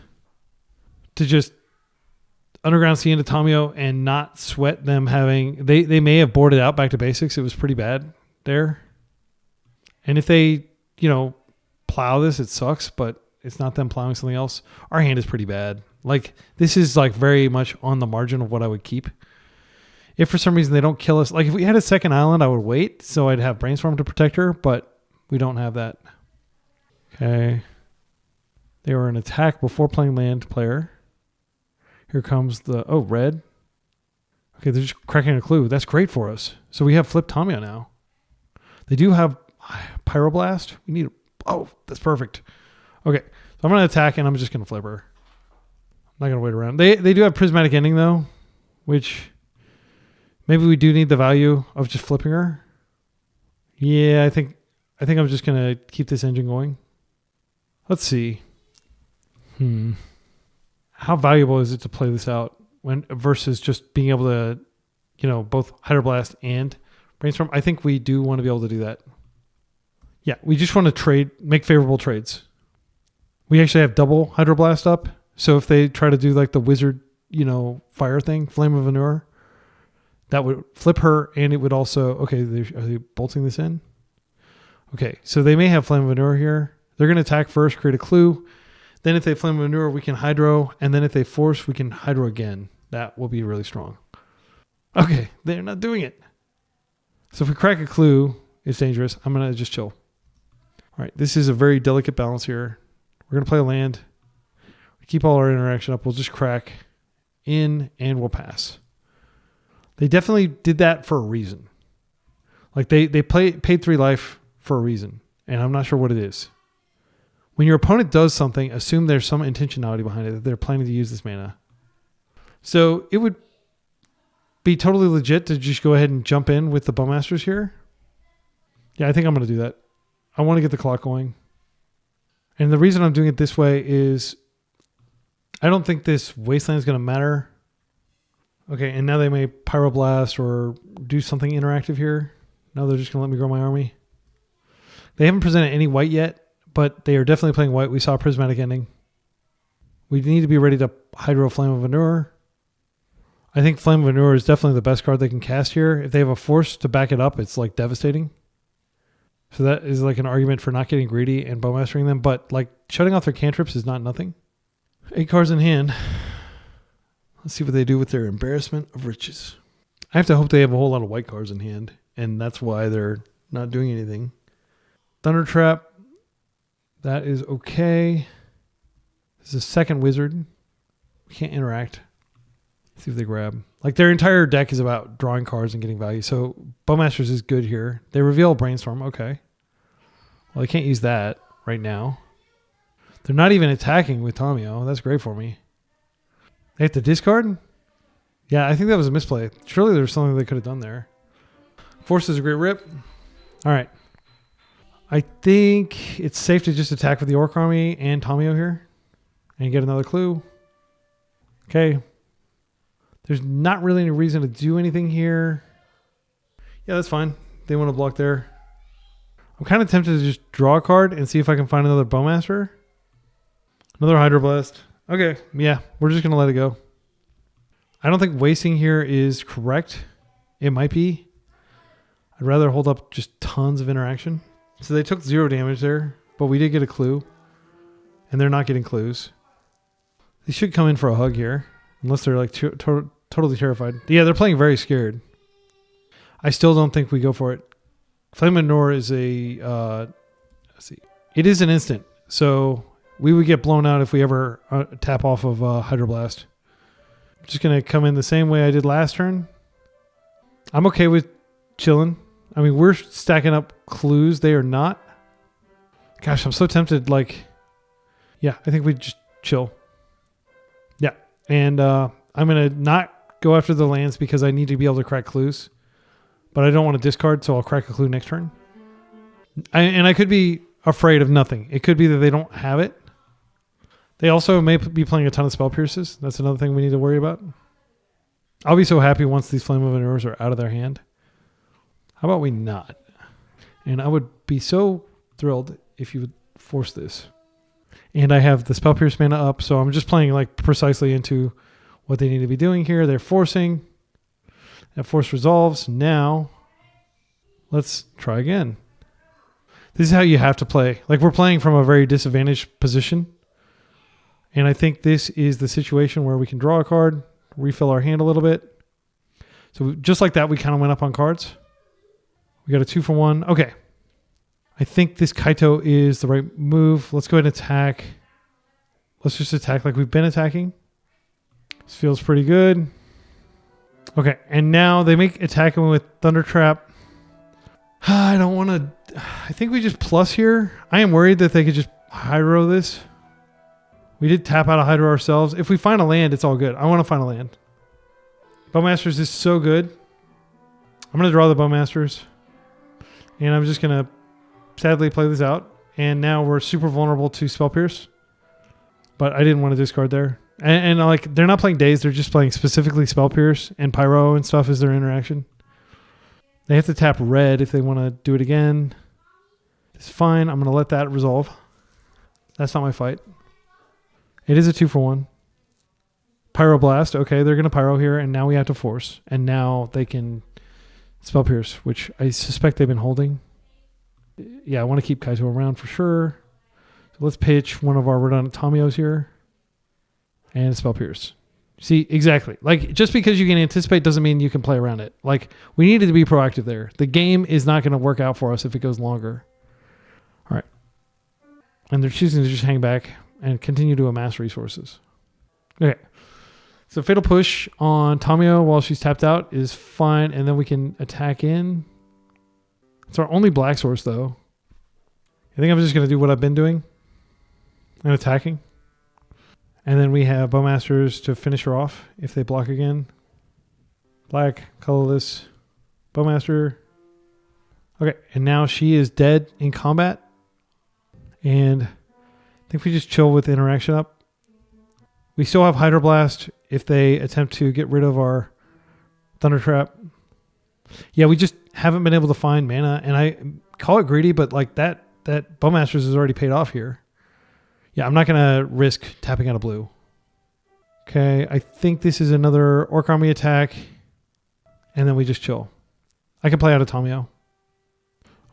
to just Underground Sea into Tamio and not sweat them having... They may have boarded out back to basics. It was pretty bad there. And if they, plow this, it sucks, but it's not them plowing something else. Our hand is pretty bad. Like, this is like very much on the margin of what I would keep. If for some reason they don't kill us... Like, if we had a second island, I would wait, so I'd have Brainstorm to protect her, but we don't have that. Okay. They were an attack before playing land player. Here comes the... Oh, red. Okay, they're just cracking a clue. That's great for us. So we have Flip Tamio now. They do have Pyroblast. We need... Oh, that's perfect. Okay, so I'm going to attack and I'm just going to flip her. I'm not going to wait around. They do have Prismatic Ending, though, which... Maybe we do need the value of just flipping her. Yeah, I think I'm just going to keep this engine going. Let's see. How valuable is it to play this out versus just being able to, both Hydroblast and Brainstorm? I think we do want to be able to do that. Yeah, we just want to make favorable trades. We actually have double Hydroblast up. So if they try to do like the wizard, fire thing, Flame of Venur, that would flip her and it would also... Okay, are they bolting this in? Okay, so they may have Flame of Venur here. They're going to attack first, create a clue. Then if they Flame of Venur, we can Hydro. And then if they force, we can Hydro again. That will be really strong. Okay, they're not doing it. So if we crack a clue, it's dangerous. I'm going to just chill. All right, this is a very delicate balance here. We're going to play a land. We keep all our interaction up. We'll just crack in and we'll pass. They definitely did that for a reason. Like they paid 3 life for a reason. And I'm not sure what it is. When your opponent does something, assume there's some intentionality behind it, that they're planning to use this mana. So it would be totally legit to just go ahead and jump in with the Bowmasters here. Yeah, I think I'm going to do that. I want to get the clock going. And the reason I'm doing it this way is I don't think this Wasteland is going to matter. Okay, and now they may Pyroblast or do something interactive here. No, they're just going to let me grow my army. They haven't presented any white yet, but they are definitely playing white. We saw Prismatic Ending. We need to be ready to Hydro Flame of Venur. I think Flame of Venur is definitely the best card they can cast here. If they have a force to back it up, it's like devastating. So that is like an argument for not getting greedy and Bowmastering them. But like shutting off their cantrips is not nothing. 8 cards in hand. Let's see what they do with their Embarrassment of Riches. I have to hope they have a whole lot of white cards in hand. And that's why they're not doing anything. Thunder Trap. That is okay. This is a second wizard. We can't interact. Let's see if they grab. Like their entire deck is about drawing cards and getting value. So Bowmasters is good here. They reveal Brainstorm. Okay. Well, I can't use that right now. They're not even attacking with Tamio. That's great for me. They have to discard? Yeah, I think that was a misplay. Surely there's something they could have done there. Force is a great rip. All right. I think it's safe to just attack with the Orc Army and Tamio here and get another clue. Okay. There's not really any reason to do anything here. Yeah, that's fine. They want to block there. I'm kind of tempted to just draw a card and see if I can find another Bowmaster. Another Hydroblast. Okay, yeah, we're just going to let it go. I don't think wasting here is correct. It might be. I'd rather hold up just tons of interaction. So they took 0 damage there, but we did get a clue. And they're not getting clues. They should come in for a hug here. Unless they're like totally terrified. Yeah, they're playing very scared. I still don't think we go for it. Flame of Venur is a... let's see. It is an instant. So we would get blown out if we ever tap off of Hydroblast. I'm just going to come in the same way I did last turn. I'm okay with chilling. I mean, we're stacking up clues. They are not. Gosh, I'm so tempted. Like, yeah, I think we just chill. Yeah. And I'm going to not go after the lands because I need to be able to crack clues. but I don't want to discard, so I'll crack a clue next turn. And I could be afraid of nothing. It could be that they don't have it. They also may be playing a ton of Spell Pierces. That's another thing we need to worry about. I'll be so happy once these Flame of Manures are out of their hand. How about we not? And I would be so thrilled if you would force this. And I have the Spell Pierce mana up, so I'm just playing like precisely into what they need to be doing here. They're forcing. That force resolves. Now, let's try again. This is how you have to play. Like, we're playing from a very disadvantaged position. And I think this is the situation where we can draw a card, refill our hand a little bit. So just like that, we kind of went up on cards. We got a 2-for-1. Okay. I think this Kaito is the right move. Let's go ahead and attack. Let's just attack like we've been attacking. This feels pretty good. Okay, and now they make attacking with Thunder Trap. I don't want to... I think we just plus here. I am worried that they could just Hydro this. We did tap out a Hydro ourselves. If we find a land, it's all good. I want to find a land. Bowmasters is so good. I'm going to draw the Bowmasters. And I'm just going to sadly play this out. And now we're super vulnerable to Spell Pierce. But I didn't want to discard there. And like, they're not playing Daze. They're just playing specifically Spell Pierce. And Pyro and stuff is their interaction. They have to tap red if they want to do it again. It's fine. I'm going to let that resolve. That's not my fight. It is a 2-for-1. Pyroblast. Okay, they're going to Pyro here. And now we have to force. And now they can Spell Pierce, which I suspect they've been holding. Yeah, I want to keep Kaito around for sure. So let's pitch one of our redundant Tamios here. And Spell Pierce. See, exactly. Like, just because you can anticipate doesn't mean you can play around it. Like, we needed to be proactive there. The game is not going to work out for us if it goes longer. All right. And they're choosing to just hang back and continue to amass resources. Okay. So Fatal Push on Tamio while she's tapped out is fine. And then we can attack in. It's our only black source, though. I think I'm just going to do what I've been doing. And attacking. And then we have Bowmasters to finish her off if they block again. Black, colorless, Bowmaster. Okay, and now she is dead in combat. And I think we just chill with the interaction up. We still have Hydroblast if they attempt to get rid of our Thunder Trap. Yeah, we just haven't been able to find mana. And I call it greedy, but like that Bowmasters is already paid off here. Yeah, I'm not going to risk tapping out a blue. Okay, I think this is another Orc Army attack. And then we just chill. I can play out a Tamio. All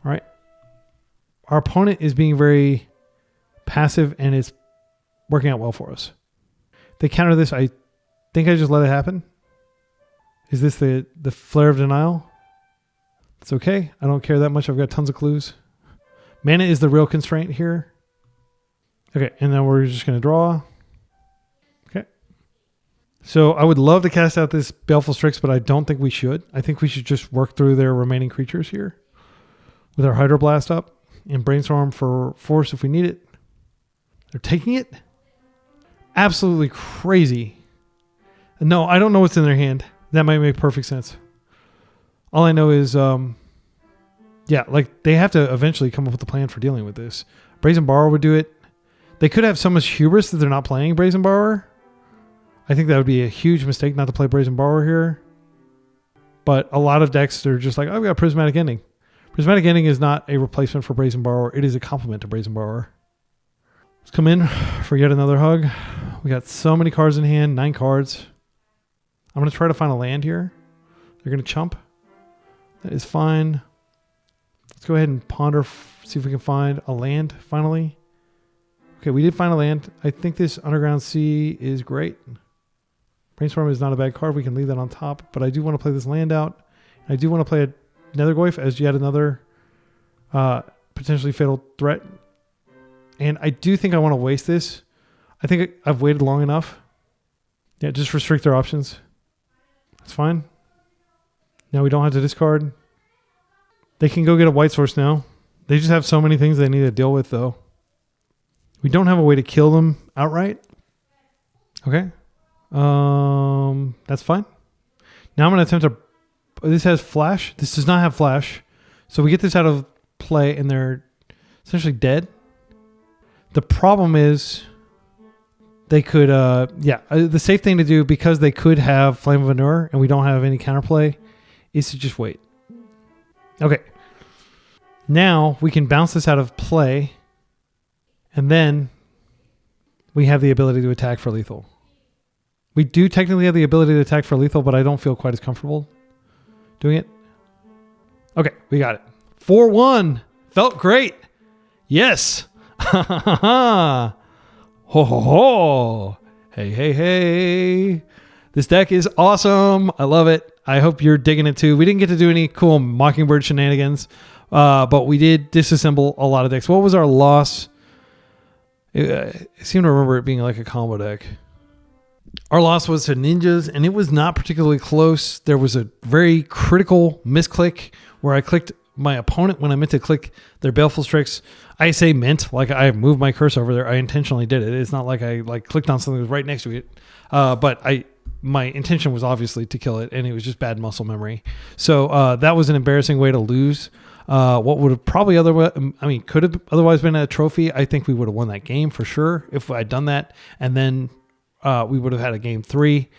right. Our opponent is being very passive and it's working out well for us. They counter this. I think I just let it happen. Is this the Flare of Denial? It's okay. I don't care that much. I've got tons of clues. Mana is the real constraint here. Okay, and then we're just going to draw. Okay. So I would love to cast out this Baleful Strix, but I don't think we should. I think we should just work through their remaining creatures here with our Hydroblast up and Brainstorm for force if we need it. They're taking it? Absolutely crazy. No, I don't know what's in their hand. That might make perfect sense. All I know is, yeah, like they have to eventually come up with a plan for dealing with this. Brazen Borrower would do it. They could have so much hubris that they're not playing Brazen Borrower. I think that would be a huge mistake not to play Brazen Borrower here. But a lot of decks are just like, oh, I've got Prismatic Ending. Prismatic Ending is not a replacement for Brazen Borrower. It is a complement to Brazen Borrower. Let's come in for yet another hug. We got so many cards in hand, 9 cards. I'm going to try to find a land here. They're going to chump. That is fine. Let's go ahead and ponder, see if we can find a land finally. Okay, we did find a land. I think this Underground Sea is great. Brainstorm is not a bad card. We can leave that on top. But I do want to play this land out. I do want to play a Nethergoyf as yet another potentially fatal threat. And I do think I want to waste this. I think I've waited long enough. Yeah, just restrict their options. That's fine. Now we don't have to discard. They can go get a white source now. They just have so many things they need to deal with, though. We don't have a way to kill them outright. Okay. That's fine. Now I'm going to attempt This has flash. This does not have flash. So we get this out of play and they're essentially dead. The problem is they could, the safe thing to do, because they could have Flame of Anur and we don't have any counterplay, is to just wait. Okay. Now we can bounce this out of play, and then we have the ability to attack for lethal. We do technically have the ability to attack for lethal, but I don't feel quite as comfortable doing it. Okay, we got it. 4-1. Felt great. Yes. Ho ho ho. Hey, hey, hey. This deck is awesome. I love it. I hope you're digging it too. We didn't get to do any cool Mockingbird shenanigans, but we did disassemble a lot of decks. What was our loss? I seem to remember it being like a combo deck. Our loss was to ninjas, and it was not particularly close. There was a very critical misclick where I clicked my opponent when I meant to click their Baleful Strix. I say meant, like I moved my cursor over there. I intentionally did it. It's not like I clicked on something that was right next to it. But my intention was obviously to kill it, and it was just bad muscle memory. So that was an embarrassing way to lose. What would have probably could have otherwise been a trophy. I think we would have won that game for sure if I'd done that. And then we would have had a game 3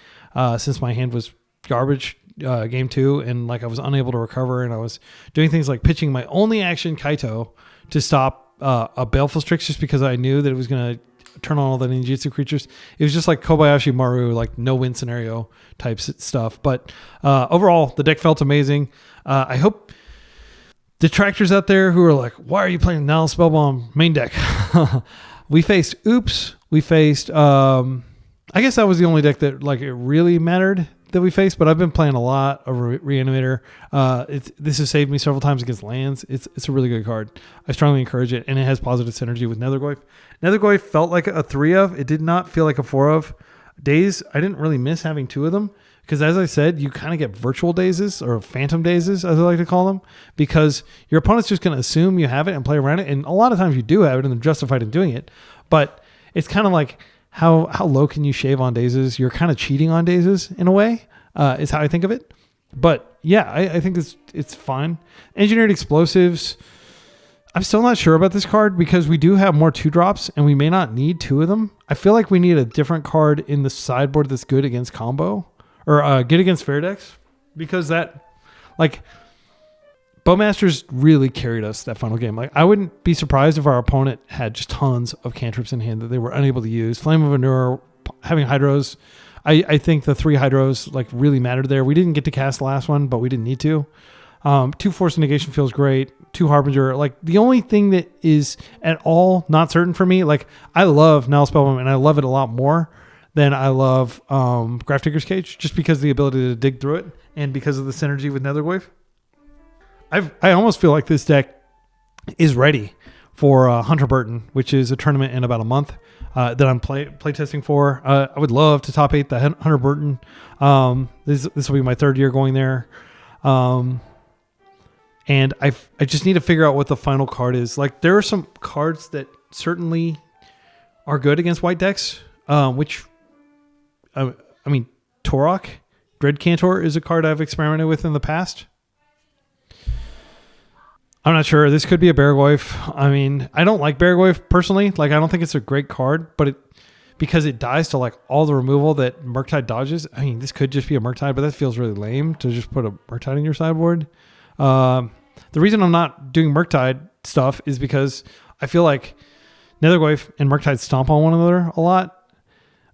since my hand was garbage. Game 2, and like I was unable to recover, and I was doing things like pitching my only action Kaito to stop a Baleful Strix just because I knew that it was going to turn on all the ninjutsu creatures. It was just like Kobayashi Maru, like no win scenario type stuff. But overall, the deck felt amazing. I hope detractors out there who are like, why are you playing Nihil Spellbomb main deck? We faced Oops. We faced I guess that was the only deck that like it really mattered that we faced, but I've been playing a lot of Reanimator. This has saved me several times against lands. It's a really good card. I strongly encourage it, and it has positive synergy with Nethergoyf. Nethergoyf felt like a 3 of. It did not feel like a 4 of. Days, I didn't really miss having 2 of them, because as I said, you kind of get virtual dazes, or phantom dazes, as I like to call them, because your opponent's just going to assume you have it and play around it, and a lot of times you do have it, and they're justified in doing it, but it's kind of like, how low can you shave on dazes? You're kind of cheating on dazes in a way, is how I think of it. But yeah, I think it's fine. Engineered Explosives. I'm still not sure about this card because we do have more 2-drops and we may not need 2 of them. I feel like we need a different card in the sideboard that's good against combo or good against fair decks, because that, like, Bowmasters really carried us that final game. Like, I wouldn't be surprised if our opponent had just tons of cantrips in hand that they were unable to use. Flame of Anur, having Hydros. I think the 3 Hydros like really mattered there. We didn't get to cast the last one, but we didn't need to. 2 Force Negation feels great. 2 Harbinger. Like, the only thing that is at all not certain for me, like, I love Nihil Spellbomb, and I love it a lot more than I love Grafdigger's Cage, just because of the ability to dig through it and because of the synergy with Nethergoyf. I almost feel like this deck is ready for Hunter Burton, which is a tournament in about a month that I'm playtesting for. I would love to top 8 the Hunter Burton. This will be my 3rd year going there. And I just need to figure out what the final card is. Like, there are some cards that certainly are good against white decks, which, Torok, Dread Cantor is a card I've experimented with in the past. I'm not sure. This could be a Beargoyf. I mean, I don't like Beargoyf personally. Like, I don't think it's a great card, but because it dies to like all the removal that Murktide dodges. I mean, this could just be a Murktide, but that feels really lame to just put a Murktide in your sideboard. The reason I'm not doing Murktide stuff is because I feel like Nethergoyf and Murktide stomp on one another a lot.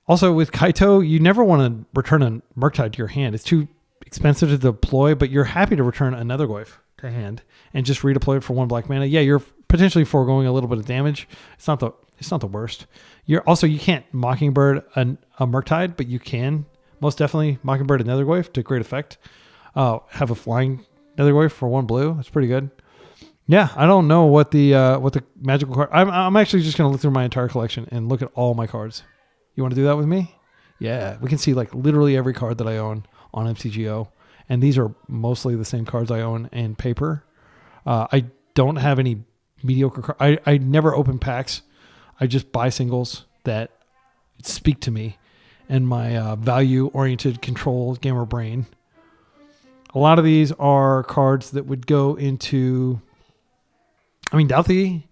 Also, with Kaito, you never want to return a Murktide to your hand. It's too expensive to deploy, but you're happy to return a Nethergoyf to hand and just redeploy it for 1 black mana. Yeah, you're potentially foregoing a little bit of damage. It's not the worst. You can't Mockingbird a Murktide, but you can most definitely Mockingbird a Nethergoyf to great effect. Have a flying Nethergoyf for 1 blue. That's pretty good. Yeah, I don't know what the magical card. I'm actually just gonna look through my entire collection and look at all my cards. You want to do that with me? Yeah, we can see like literally every card that I own on MTGO. And these are mostly the same cards I own in paper. I don't have any mediocre cards. I never open packs. I just buy singles that speak to me and my value-oriented control gamer brain. A lot of these are cards that would go into, I mean, Douthie.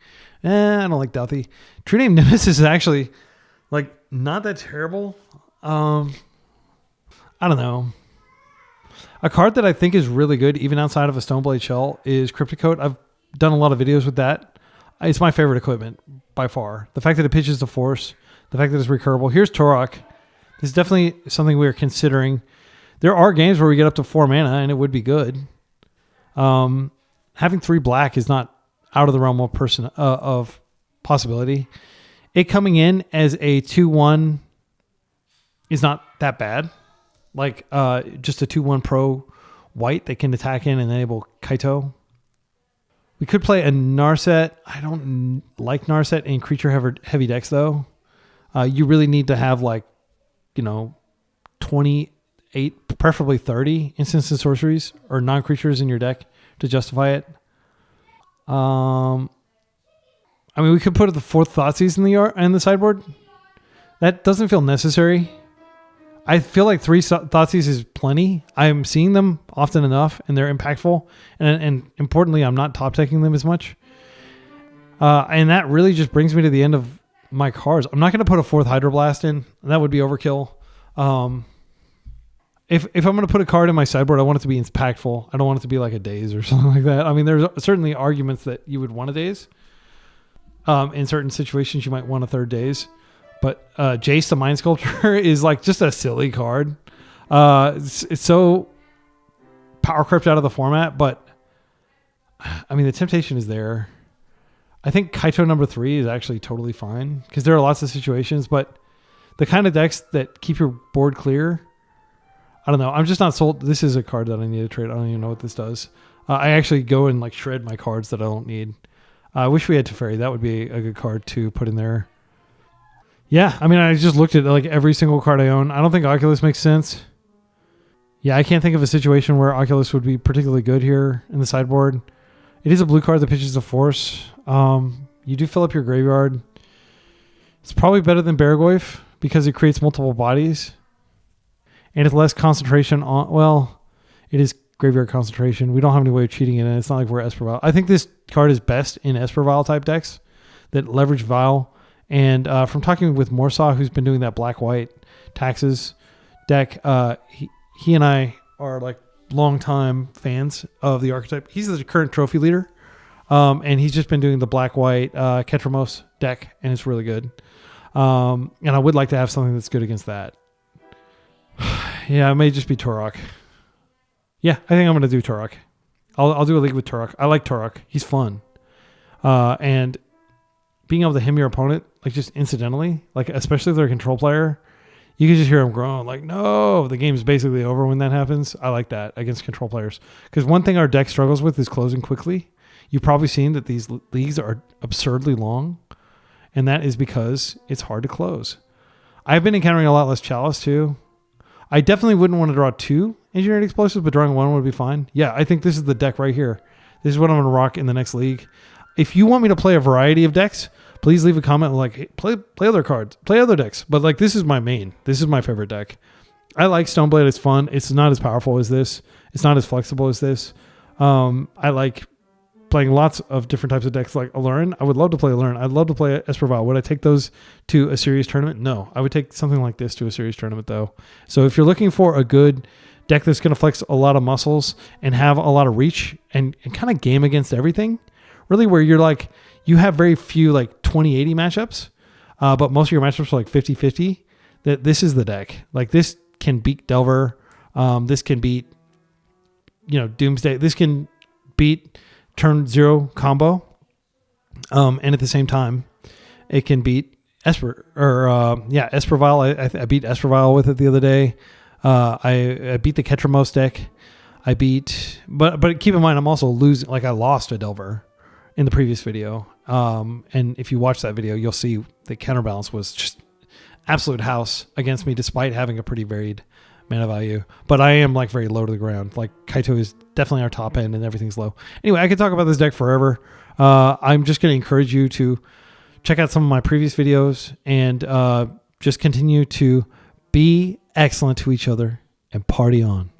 I don't like Douthie. True Name Nemesis is actually like not that terrible. I don't know. A card that I think is really good, even outside of a Stoneblade Shell, is Cryptic Coat. I've done a lot of videos with that. It's my favorite equipment by far. The fact that it pitches to force, the fact that it's recurable. Here's Torok. This is definitely something we're considering. There are games where we get up to 4 mana and it would be good. Having 3 black is not out of the realm of possibility. It coming in as a 2/1 is not that bad. Like just a 2/1 pro white that can attack in and enable Kaito. We could play a Narset. I don't like Narset in creature heavy decks though. You really need to have 28, preferably 30 instants and sorceries or non-creatures in your deck to justify it. I mean, we could put the 4th Thoughtseize in the sideboard. That doesn't feel necessary. I feel like 3 Thoughtseizes is plenty. I'm seeing them often enough, and they're impactful. And importantly, I'm not top-decking them as much. And that really just brings me to the end of my cards. I'm not going to put a 4th Hydroblast in. That would be overkill. If I'm going to put a card in my sideboard, I want it to be impactful. I don't want it to be like a Daze or something like that. I mean, there's certainly arguments that you would want a Daze. In certain situations, you might want a 3rd Daze. But Jace the Mind Sculptor is like just a silly card. It's so power crept out of the format, but I mean, the temptation is there. I think Kaito number 3 is actually totally fine because there are lots of situations, but the kind of decks that keep your board clear, I don't know. I'm just not sold. This is a card that I need to trade. I don't even know what this does. I actually go and like shred my cards that I don't need. I wish we had Teferi. That would be a good card to put in there. Yeah, I mean, I just looked at like every single card I own. I don't think Oculus makes sense. Yeah, I can't think of a situation where Oculus would be particularly good here in the sideboard. It is a blue card that pitches to force. You do fill up your graveyard. It's probably better than Nethergoyf because it creates multiple bodies. And it's less concentration on... Well, it is graveyard concentration. We don't have any way of cheating it, and it's not like we're Esper Vial. I think this card is best in Esper Vial type decks that leverage Vial. And from talking with Morsaw, who's been doing that black-white taxes deck, he and I are like longtime fans of the archetype. He's the current trophy leader, and he's just been doing the black-white Ketramos deck, and it's really good. And I would like to have something that's good against that. Yeah, it may just be Turok. Yeah, I think I'm going to do Turok. I'll do a league with Turok. I like Turok. He's fun. And being able to him your opponent, like just incidentally, like especially if they're a control player, you can just hear them groan like, no, the game's basically over when that happens. I like that against control players. Because one thing our deck struggles with is closing quickly. You've probably seen that these leagues are absurdly long, and that is because it's hard to close. I've been encountering a lot less Chalice too. I definitely wouldn't want to draw 2 Engineered Explosives, but drawing 1 would be fine. Yeah, I think this is the deck right here. This is what I'm going to rock in the next league. If you want me to play a variety of decks, please leave a comment like, hey, play other cards, play other decks. But like, this is my main. This is my favorite deck. I like Stoneblade. It's fun. It's not as powerful as this. It's not as flexible as this. I like playing lots of different types of decks like Alurin. I would love to play Alurin. I'd love to play Esper Vial. Would I take those to a serious tournament? No. I would take something like this to a serious tournament though. So if you're looking for a good deck that's going to flex a lot of muscles and have a lot of reach and kind of game against everything, really where you're like, you have very few like 20-80 matchups, but most of your matchups are like 50-50, that this is the deck. Like this can beat Delver. This can beat, Doomsday. This can beat turn 0 combo. And at the same time, it can beat Esper Vial. I beat Esper Vial with it the other day. I beat the Ketramos deck. But keep in mind, I'm also losing, like I lost a Delver in the previous video. And if you watch that video, you'll see the counterbalance was just absolute house against me, despite having a pretty varied mana value. But I am like very low to the ground. Like Kaito is definitely our top end and everything's low. Anyway, I could talk about this deck forever. I'm just going to encourage you to check out some of my previous videos and just continue to be excellent to each other and party on.